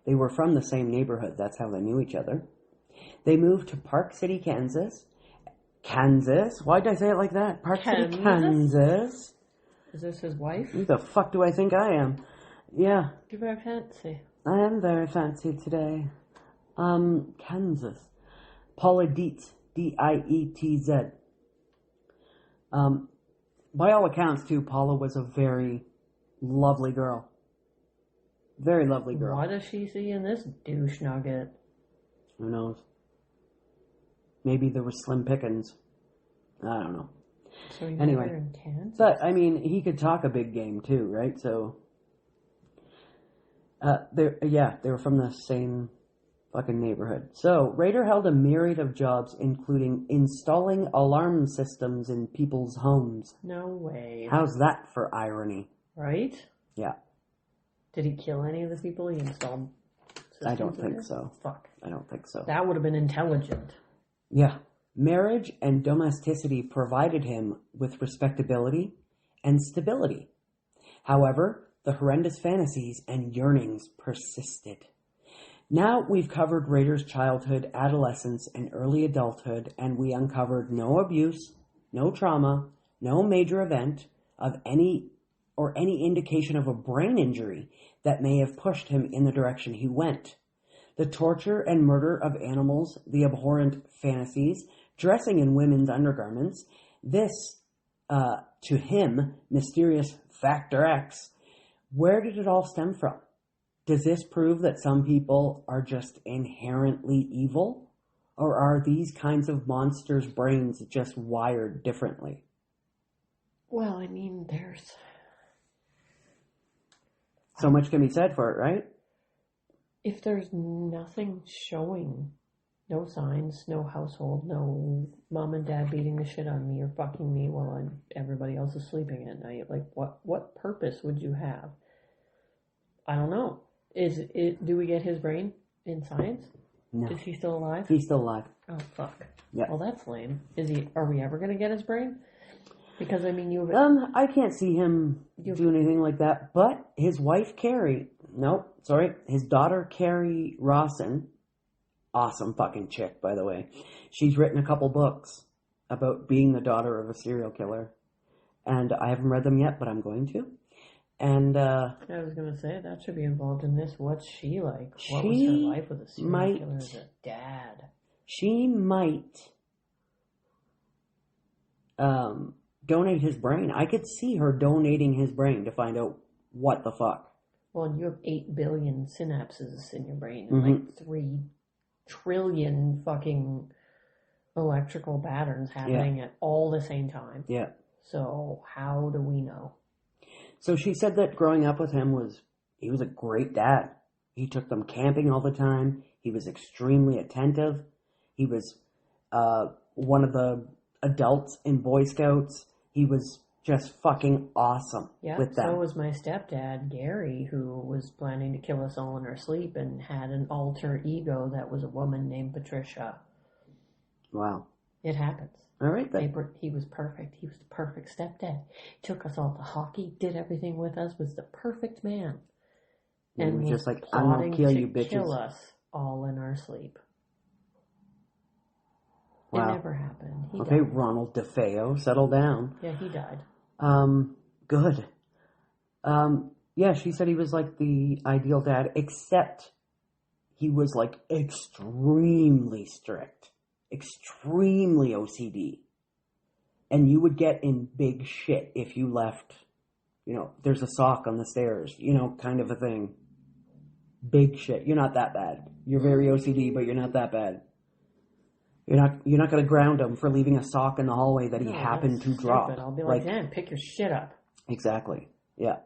They were from the same neighborhood. That's how they knew each other. They moved to Park City, Kansas. Kansas? Why did I say it like that? Park City, Kansas. Is this his wife? Who the fuck do I think I am? Yeah. You're very fancy. I am very fancy today. Kansas. Paula Dietz. D-I-E-T-Z. By all accounts, too, Paula was a very lovely girl. Very lovely girl. What does she see in this douche nugget? Who knows? Maybe there was slim pickings. I don't know. So you anyway, in Kansas? But, I mean, he could talk a big game, too, right? So, they were from the same fucking neighborhood. So, Rader held a myriad of jobs, including installing alarm systems in people's homes. No way. How's that for irony? Right? Yeah. Did he kill any of the people he installed systems? I don't think so. Fuck. I don't think so. That would have been intelligent. Yeah. Marriage and domesticity provided him with respectability and stability. However, the horrendous fantasies and yearnings persisted. Now we've covered Rader's childhood, adolescence, and early adulthood, and we uncovered no abuse, no trauma, no major event of any indication of a brain injury that may have pushed him in the direction he went. The torture and murder of animals, the abhorrent fantasies, dressing in women's undergarments, this, to him, mysterious Factor X, where did it all stem from? Does this prove that some people are just inherently evil? Or are these kinds of monsters' brains just wired differently? Well, I mean, there's... So much can be said for it, right? If there's nothing showing, no signs, no household, no mom and dad beating the shit on me or fucking me while everybody else is sleeping at night, like what purpose would you have? I don't know. Do we get his brain in science? No. Is he still alive? He's still alive. Oh, fuck. Yeah. Well, that's lame. Are we ever going to get his brain? Because, I mean, I can't see him do anything like that, but his wife, his daughter, Carrie Rawson, awesome fucking chick, by the way. She's written a couple books about being the daughter of a serial killer, and I haven't read them yet, but I'm going to. And I was going to say, that should be involved in this. What's she like? What was her life with a serial killer as a dad? She might donate his brain. I could see her donating his brain to find out what the fuck. Well, you have 8 billion synapses in your brain and like 3 trillion fucking electrical patterns happening at all the same time. Yeah. So how do we know? So she said that growing up with him he was a great dad. He took them camping all the time. He was extremely attentive. He was one of the adults in Boy Scouts. He was just fucking awesome with them. So was my stepdad, Gary, who was planning to kill us all in our sleep and had an alter ego that was a woman named Patricia. Wow. It happens. All right, then. He was perfect. He was the perfect stepdad. Took us all to hockey, did everything with us, was the perfect man. And was just like, I'm going to kill you, bitches. Kill us all in our sleep. Wow. It never happened. He died. Ronald DeFeo, settle down. Yeah, he died. Good. Yeah, she said he was like the ideal dad, except he was like extremely strict. Extremely OCD. And you would get in big shit if you left, there's a sock on the stairs, kind of a thing. Big shit. You're not that bad. You're very OCD, but you're not that bad. You're not going to ground him for leaving a sock in the hallway that he happened to drop. I'll be like, Dan, pick your shit up. Exactly. Yeah.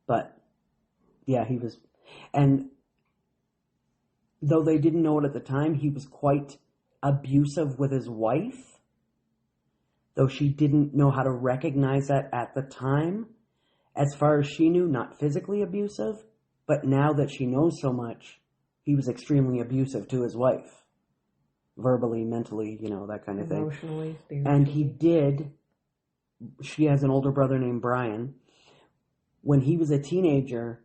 But, yeah, he was... And though they didn't know it at the time, he was quite abusive with his wife. Though she didn't know how to recognize that at the time. As far as she knew, not physically abusive. But now that she knows so much, he was extremely abusive to his wife. Verbally, mentally, that kind of thing. Emotionally, spiritually. And he did... She has an older brother named Brian. When he was a teenager,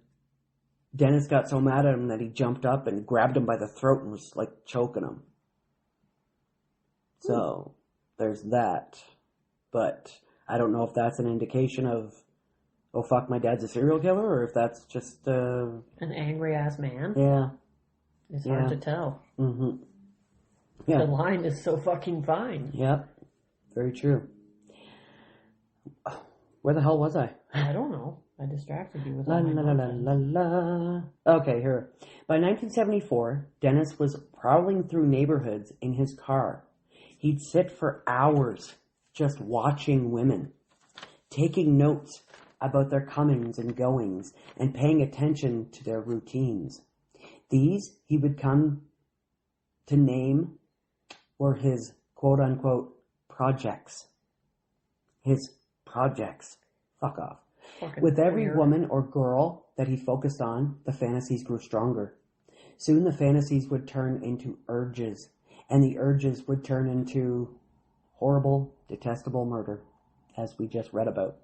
Dennis got so mad at him that he jumped up and grabbed him by the throat and was, choking him. So, there's that. But I don't know if that's an indication of, oh, fuck, my dad's a serial killer, or if that's just... an angry-ass man? Yeah. It's hard to tell. Mm-hmm. Yeah. The line is so fucking fine. Yep. Very true. Where the hell was I? I don't know. I distracted you with la, all my la, la, la, la. Okay, here. By 1974, Dennis was prowling through neighborhoods in his car. He'd sit for hours just watching women, taking notes about their comings and goings, and paying attention to their routines. These he would come to name were his quote-unquote projects. His projects. Fuck off. With every woman or girl that he focused on, the fantasies grew stronger. Soon the fantasies would turn into urges, and the urges would turn into horrible, detestable murder, as we just read about.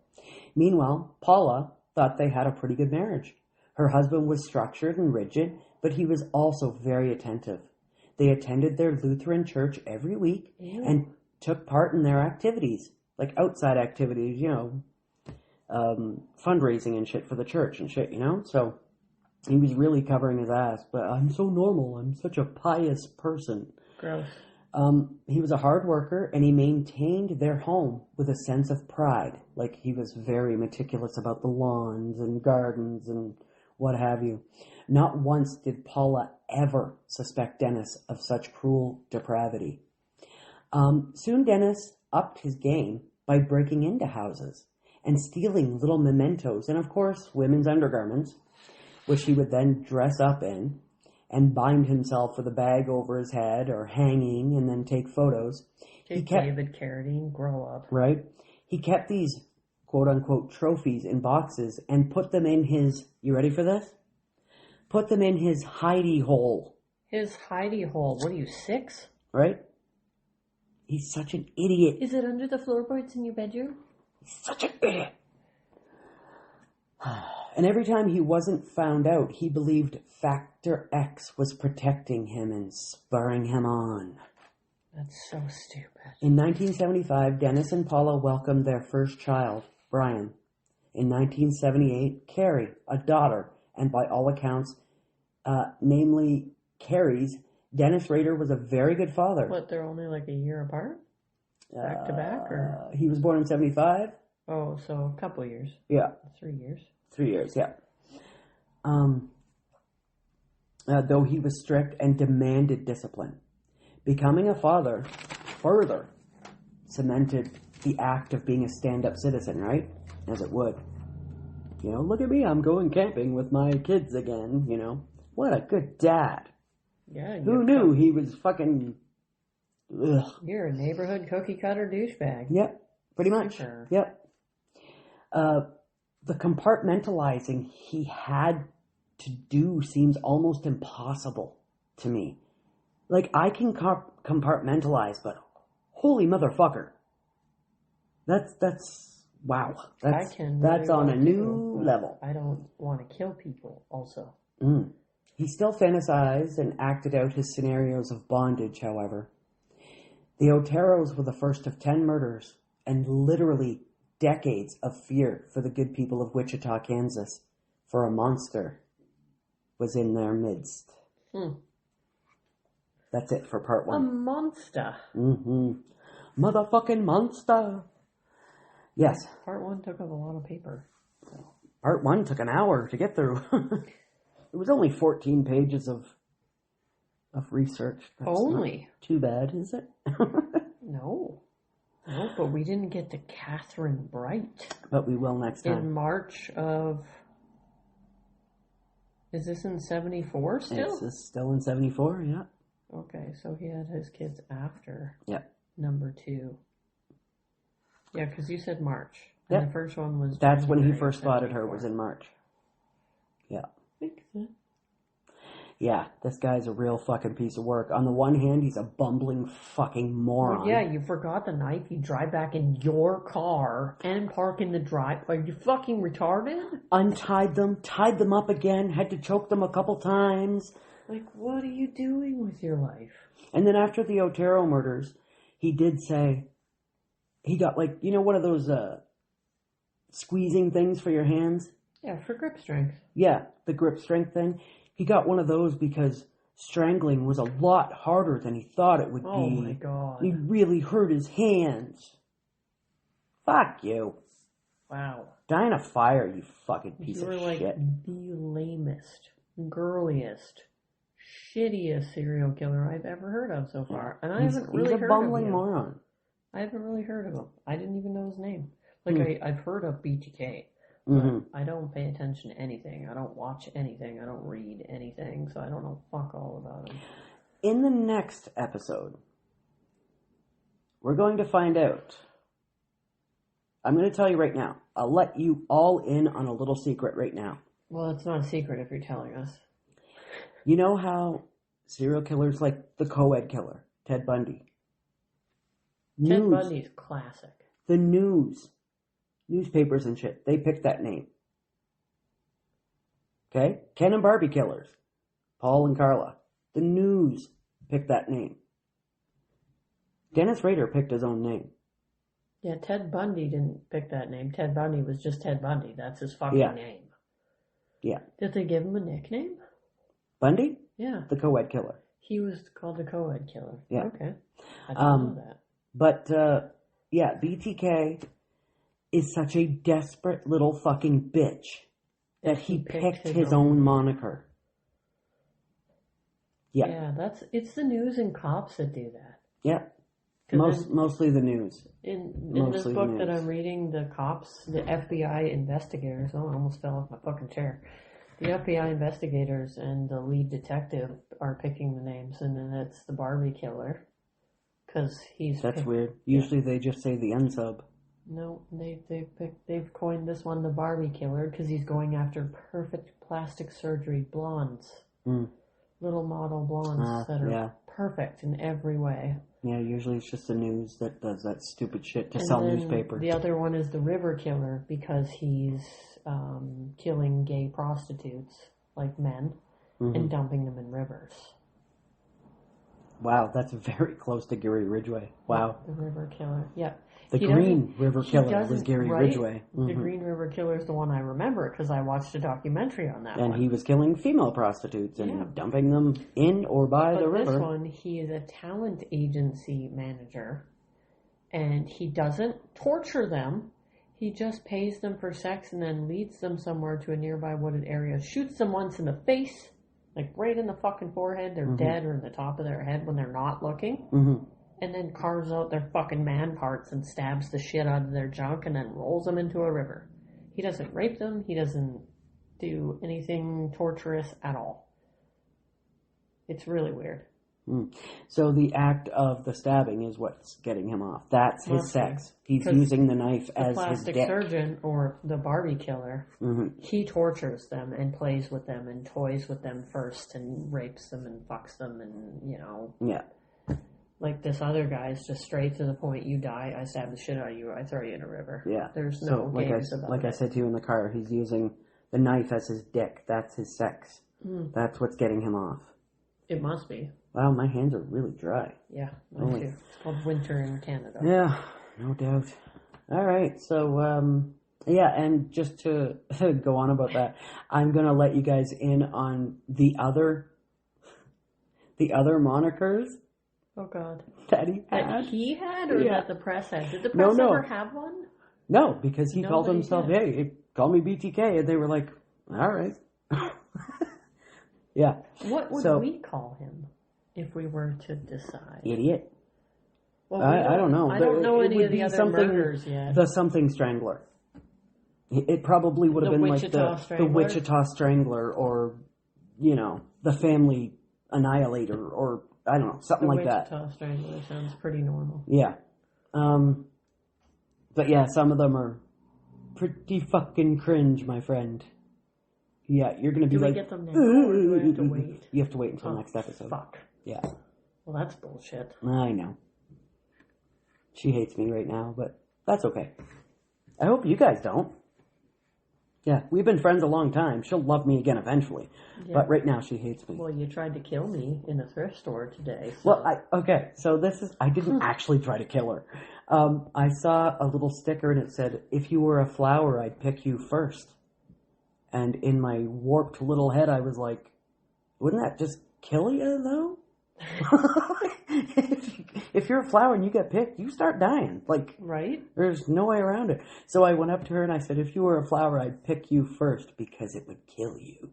Meanwhile, Paula thought they had a pretty good marriage. Her husband was structured and rigid, but he was also very attentive. They attended their Lutheran church every week and took part in their activities, like outside activities, fundraising and shit for the church and shit, So he was really covering his ass. But I'm so normal. I'm such a pious person. Gross. He was a hard worker, and he maintained their home with a sense of pride. Like, he was very meticulous about the lawns and gardens and what have you. Not once did Paula ever suspect Dennis of such cruel depravity. Soon Dennis upped his game by breaking into houses and stealing little mementos and, of course, women's undergarments, which he would then dress up in and bind himself with a bag over his head or hanging and then take photos. David Carradine, grow up. Right? He kept these quote-unquote trophies in boxes and put them in his, you ready for this? Put them in his hidey hole. His hidey hole? What are you, 6? Right? He's such an idiot. Is it under the floorboards in your bedroom? He's such an idiot. And every time he wasn't found out, he believed Factor X was protecting him and spurring him on. That's so stupid. In 1975, Dennis and Paula welcomed their first child, Brian. In 1978, Carrie, a daughter, and by all accounts, namely Carrie's, Dennis Rader was a very good father. What, they're only like a year apart? Back to back? Or? He was born in 75. Oh, so a couple years. Yeah. 3 years. 3 years, yeah. Though he was strict and demanded discipline. Becoming a father further cemented the act of being a stand-up citizen, right? As it would. Look at me, I'm going camping with my kids again, What a good dad. Yeah. Who knew he was fucking... Ugh. You're a neighborhood cookie-cutter douchebag. Yep, pretty much. Sure. Yep. The compartmentalizing he had to do seems almost impossible to me. Like, I can compartmentalize, but holy motherfucker. That's wow. That's on a new level. I don't want to kill people also. He still fantasized and acted out his scenarios of bondage, however. The Oteros were the first of 10 murders and literally decades of fear for the good people of Wichita, Kansas, for a monster was in their midst. That's it for part 1. A monster. Motherfucking monster. Yes. Part 1 took up a lot of paper. Part 1 took an hour to get through. It was only 14 pages of of research. That's only. Not too bad, is it? No. No, but we didn't get to Catherine Bright. But we will next time. In March of... Is this in 74 still? It's still in 74, yeah. Okay, so he had his kids after number 2. Yeah, because you said March. And the first one was... That's when he first spotted her, was in March. Yeah. Makes sense. Yeah, this guy's a real fucking piece of work. On the one hand, he's a bumbling fucking moron. Well, yeah, you forgot the knife. You drive back in your car and park in the drive. Are you fucking retarded? Untied them, tied them up again, had to choke them a couple times. Like, what are you doing with your life? And then after the Otero murders, he did say, he got like, you know, one of those squeezing things for your hands? Yeah, for grip strength. Yeah, the grip strength thing. He got one of those because strangling was a lot harder than he thought it would be. Oh my God. He really hurt his hands. Fuck you. Wow. Die in a fire, you fucking piece of shit. You're like the lamest, girliest, shittiest serial killer I've ever heard of so far. And I haven't really heard of him. He's a bumbling moron. I haven't really heard of him. I didn't even know his name. Like, I've heard of BTK. I don't pay attention to anything. I don't watch anything. I don't read anything. So I don't know fuck all about him. In the next episode, we're going to find out. I'm going to tell you right now. I'll let you all in on a little secret right now. Well, it's not a secret if you're telling us. You know how serial killers like the co-ed killer, Ted Bundy. Ted Bundy's classic. The newspapers and shit, they picked that name. Okay? Ken and Barbie killers, Paul and Carla. The news picked that name. Dennis Rader picked his own name. Yeah, Ted Bundy didn't pick that name. Ted Bundy was just Ted Bundy. That's his fucking name. Yeah. Did they give him a nickname? Bundy? Yeah. The co-ed killer. He was called the co-ed killer. Yeah. Okay. I didn't know that. But, yeah, BTK is such a desperate little fucking bitch that he picked his own moniker. Yeah. Yeah, it's the news and cops that do that. Yeah. Mostly the news. In this book that I'm reading, the cops, the FBI investigators, I almost fell off my fucking chair. The FBI investigators and the lead detective are picking the names, and then it's the Barbie killer. That's weird. Usually they just say the unsub. No, they've coined this one the Barbie killer because he's going after perfect plastic surgery blondes. Little model blondes that are perfect in every way. Yeah, usually it's just the news that does that stupid shit to sell newspapers. The other one is the river killer because he's killing gay prostitutes, like men, and dumping them in rivers. Wow, that's very close to Gary Ridgway. Wow. The river killer, yeah. The Green River Killer was Gary Ridgway. The Green River Killer is the one I remember because I watched a documentary on that one. And he was killing female prostitutes and dumping them in or by the river. But this one, he is a talent agency manager, and he doesn't torture them. He just pays them for sex and then leads them somewhere to a nearby wooded area, shoots them once in the face, like right in the fucking forehead. They're dead, or in the top of their head when they're not looking. And then carves out their fucking man parts and stabs the shit out of their junk and then rolls them into a river. He doesn't rape them. He doesn't do anything torturous at all. It's really weird. So the act of the stabbing is what's getting him off. That's his sex. He's using the knife as his dick. The plastic surgeon, or the Barbie killer, he tortures them and plays with them and toys with them first and rapes them and fucks them and, you know. Yeah. Like this other guy's just straight to the point. You die, I stab the shit out of you, I throw you in a river. Yeah. There's no games about it. Like I said to you in the car, he's using the knife as his dick. That's his sex. That's what's getting him off. It must be. Wow, my hands are really dry. Yeah, mine too. It's called winter in Canada. Yeah, no doubt. All right, so, yeah, and just to go on about that, I'm going to let you guys in on the other monikers. Oh, God. That he had? That he had, or that the press had? Did the press ever have one? No, because he called himself, hey, call me BTK, and they were like, all right. Yeah. What would we call him? If we were to decide. Idiot. Well, I don't know. I don't know any of the other murders yet. The something strangler. It probably would have been like the Wichita Strangler or, the Family Annihilator or, I don't know, something like that. The Wichita Strangler sounds pretty normal. Yeah. But yeah, some of them are pretty fucking cringe, my friend. Yeah, you're going to be do like... Do we get them now, or do I have to wait? You have to wait until next episode. Fuck. Yeah. Well, that's bullshit. I know. She hates me right now, but that's okay. I hope you guys don't. Yeah, we've been friends a long time. She'll love me again eventually. Yeah. But right now she hates me. Well, you tried to kill me in a thrift store today. So. Well, I didn't actually try to kill her. I saw a little sticker and it said, if you were a flower, I'd pick you first. And in my warped little head, I was like, wouldn't that just kill you, though? If you're a flower and you get picked, you start dying. Like, right? There's no way around it. So I went up to her and I said, if you were a flower, I'd pick you first because it would kill you.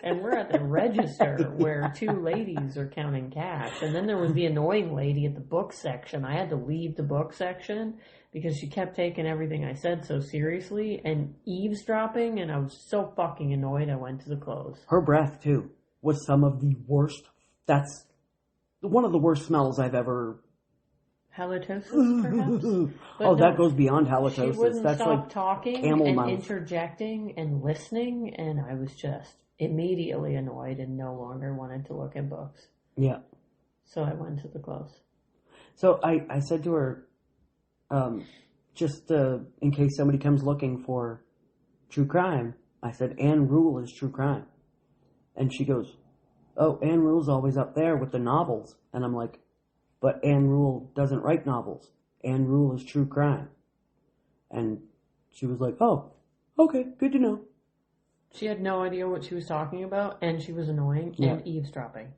And we're at the register where two ladies are counting cash. And then there was the annoying lady at the book section. I had to leave the book section because she kept taking everything I said so seriously and eavesdropping, and I was so fucking annoyed I went to the close. Her breath, too, was some of the worst. That's one of the worst smells I've ever... Halitosis, perhaps? That goes beyond halitosis. She wouldn't That's stop like talking camel and mouth. interjecting and listening, and I was just immediately annoyed and no longer wanted to look at books. Yeah. So I went to the close. So I said to her, just in case somebody comes looking for true crime, I said, Anne Rule is true crime. And she goes, oh, Anne Rule's always up there with the novels. And I'm like, but Anne Rule doesn't write novels. Anne Rule is true crime. And she was like, oh, okay, good to know. She had no idea what she was talking about, and she was annoying and eavesdropping.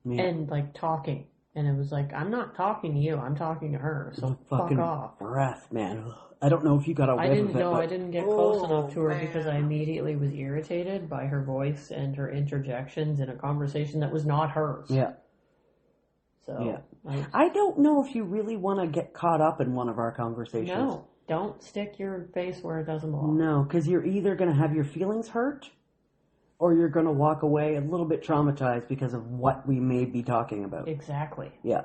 Yeah. And, talking. And it was like, I'm not talking to you, I'm talking to her, so fuck off. Breath, man. I don't know if you got a whiff of it. I didn't get close enough to her because I immediately was irritated by her voice and her interjections in a conversation that was not hers. Yeah. So, yeah. I don't know if you really want to get caught up in one of our conversations. No, don't stick your face where it doesn't belong. No, because you're either going to have your feelings hurt or you're going to walk away a little bit traumatized because of what we may be talking about. Exactly. Yeah.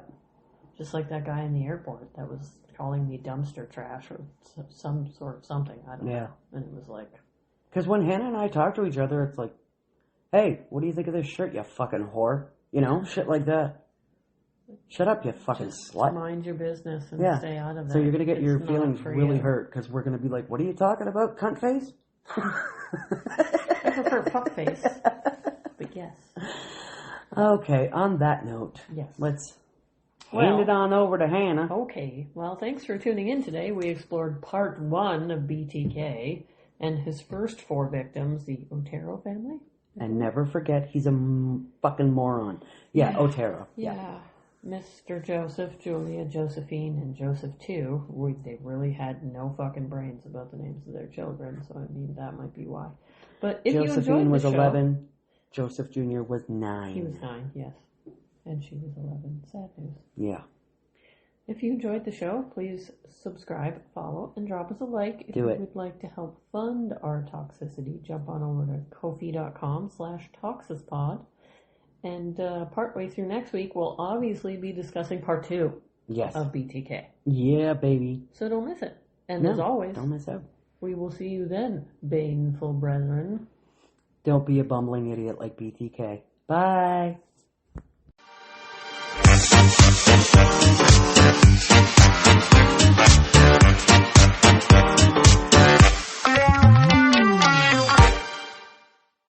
Just like that guy in the airport that was calling me dumpster trash or some sort of something. I don't know. And it was like... Because when Hannah and I talk to each other, it's like, hey, what do you think of this shirt, you fucking whore? Shit like that. Shut up, you fucking slut. Mind your business and stay out of that. So you're going to get your feelings really hurt because we're going to be like, what are you talking about, cunt face? I prefer fuck face, but yes. Okay, on that note, let's hand it on over to Hannah. Okay, well, thanks for tuning in today. We explored part 1 of BTK and his first 4 victims, the Otero family. And never forget, he's a fucking moron. Yeah, Otero. Yeah. Mr. Joseph, Julia, Josephine, and Joseph too. They really had no fucking brains about the names of their children, so I mean that might be why. But if Josephine you enjoyed was the show, 11. Joseph Jr. was 9. He was 9, yes, and she was 11. Sad news. Yeah. If you enjoyed the show, please subscribe, follow, and drop us a like. If you would like to help fund our toxicity, jump on over to ko-fi.com/toxispod. And partway through next week, we'll obviously be discussing part 2 of BTK. Yeah, baby. So don't miss it. And as always, don't miss out. We will see you then, baneful brethren. Don't be a bumbling idiot like BTK. Bye.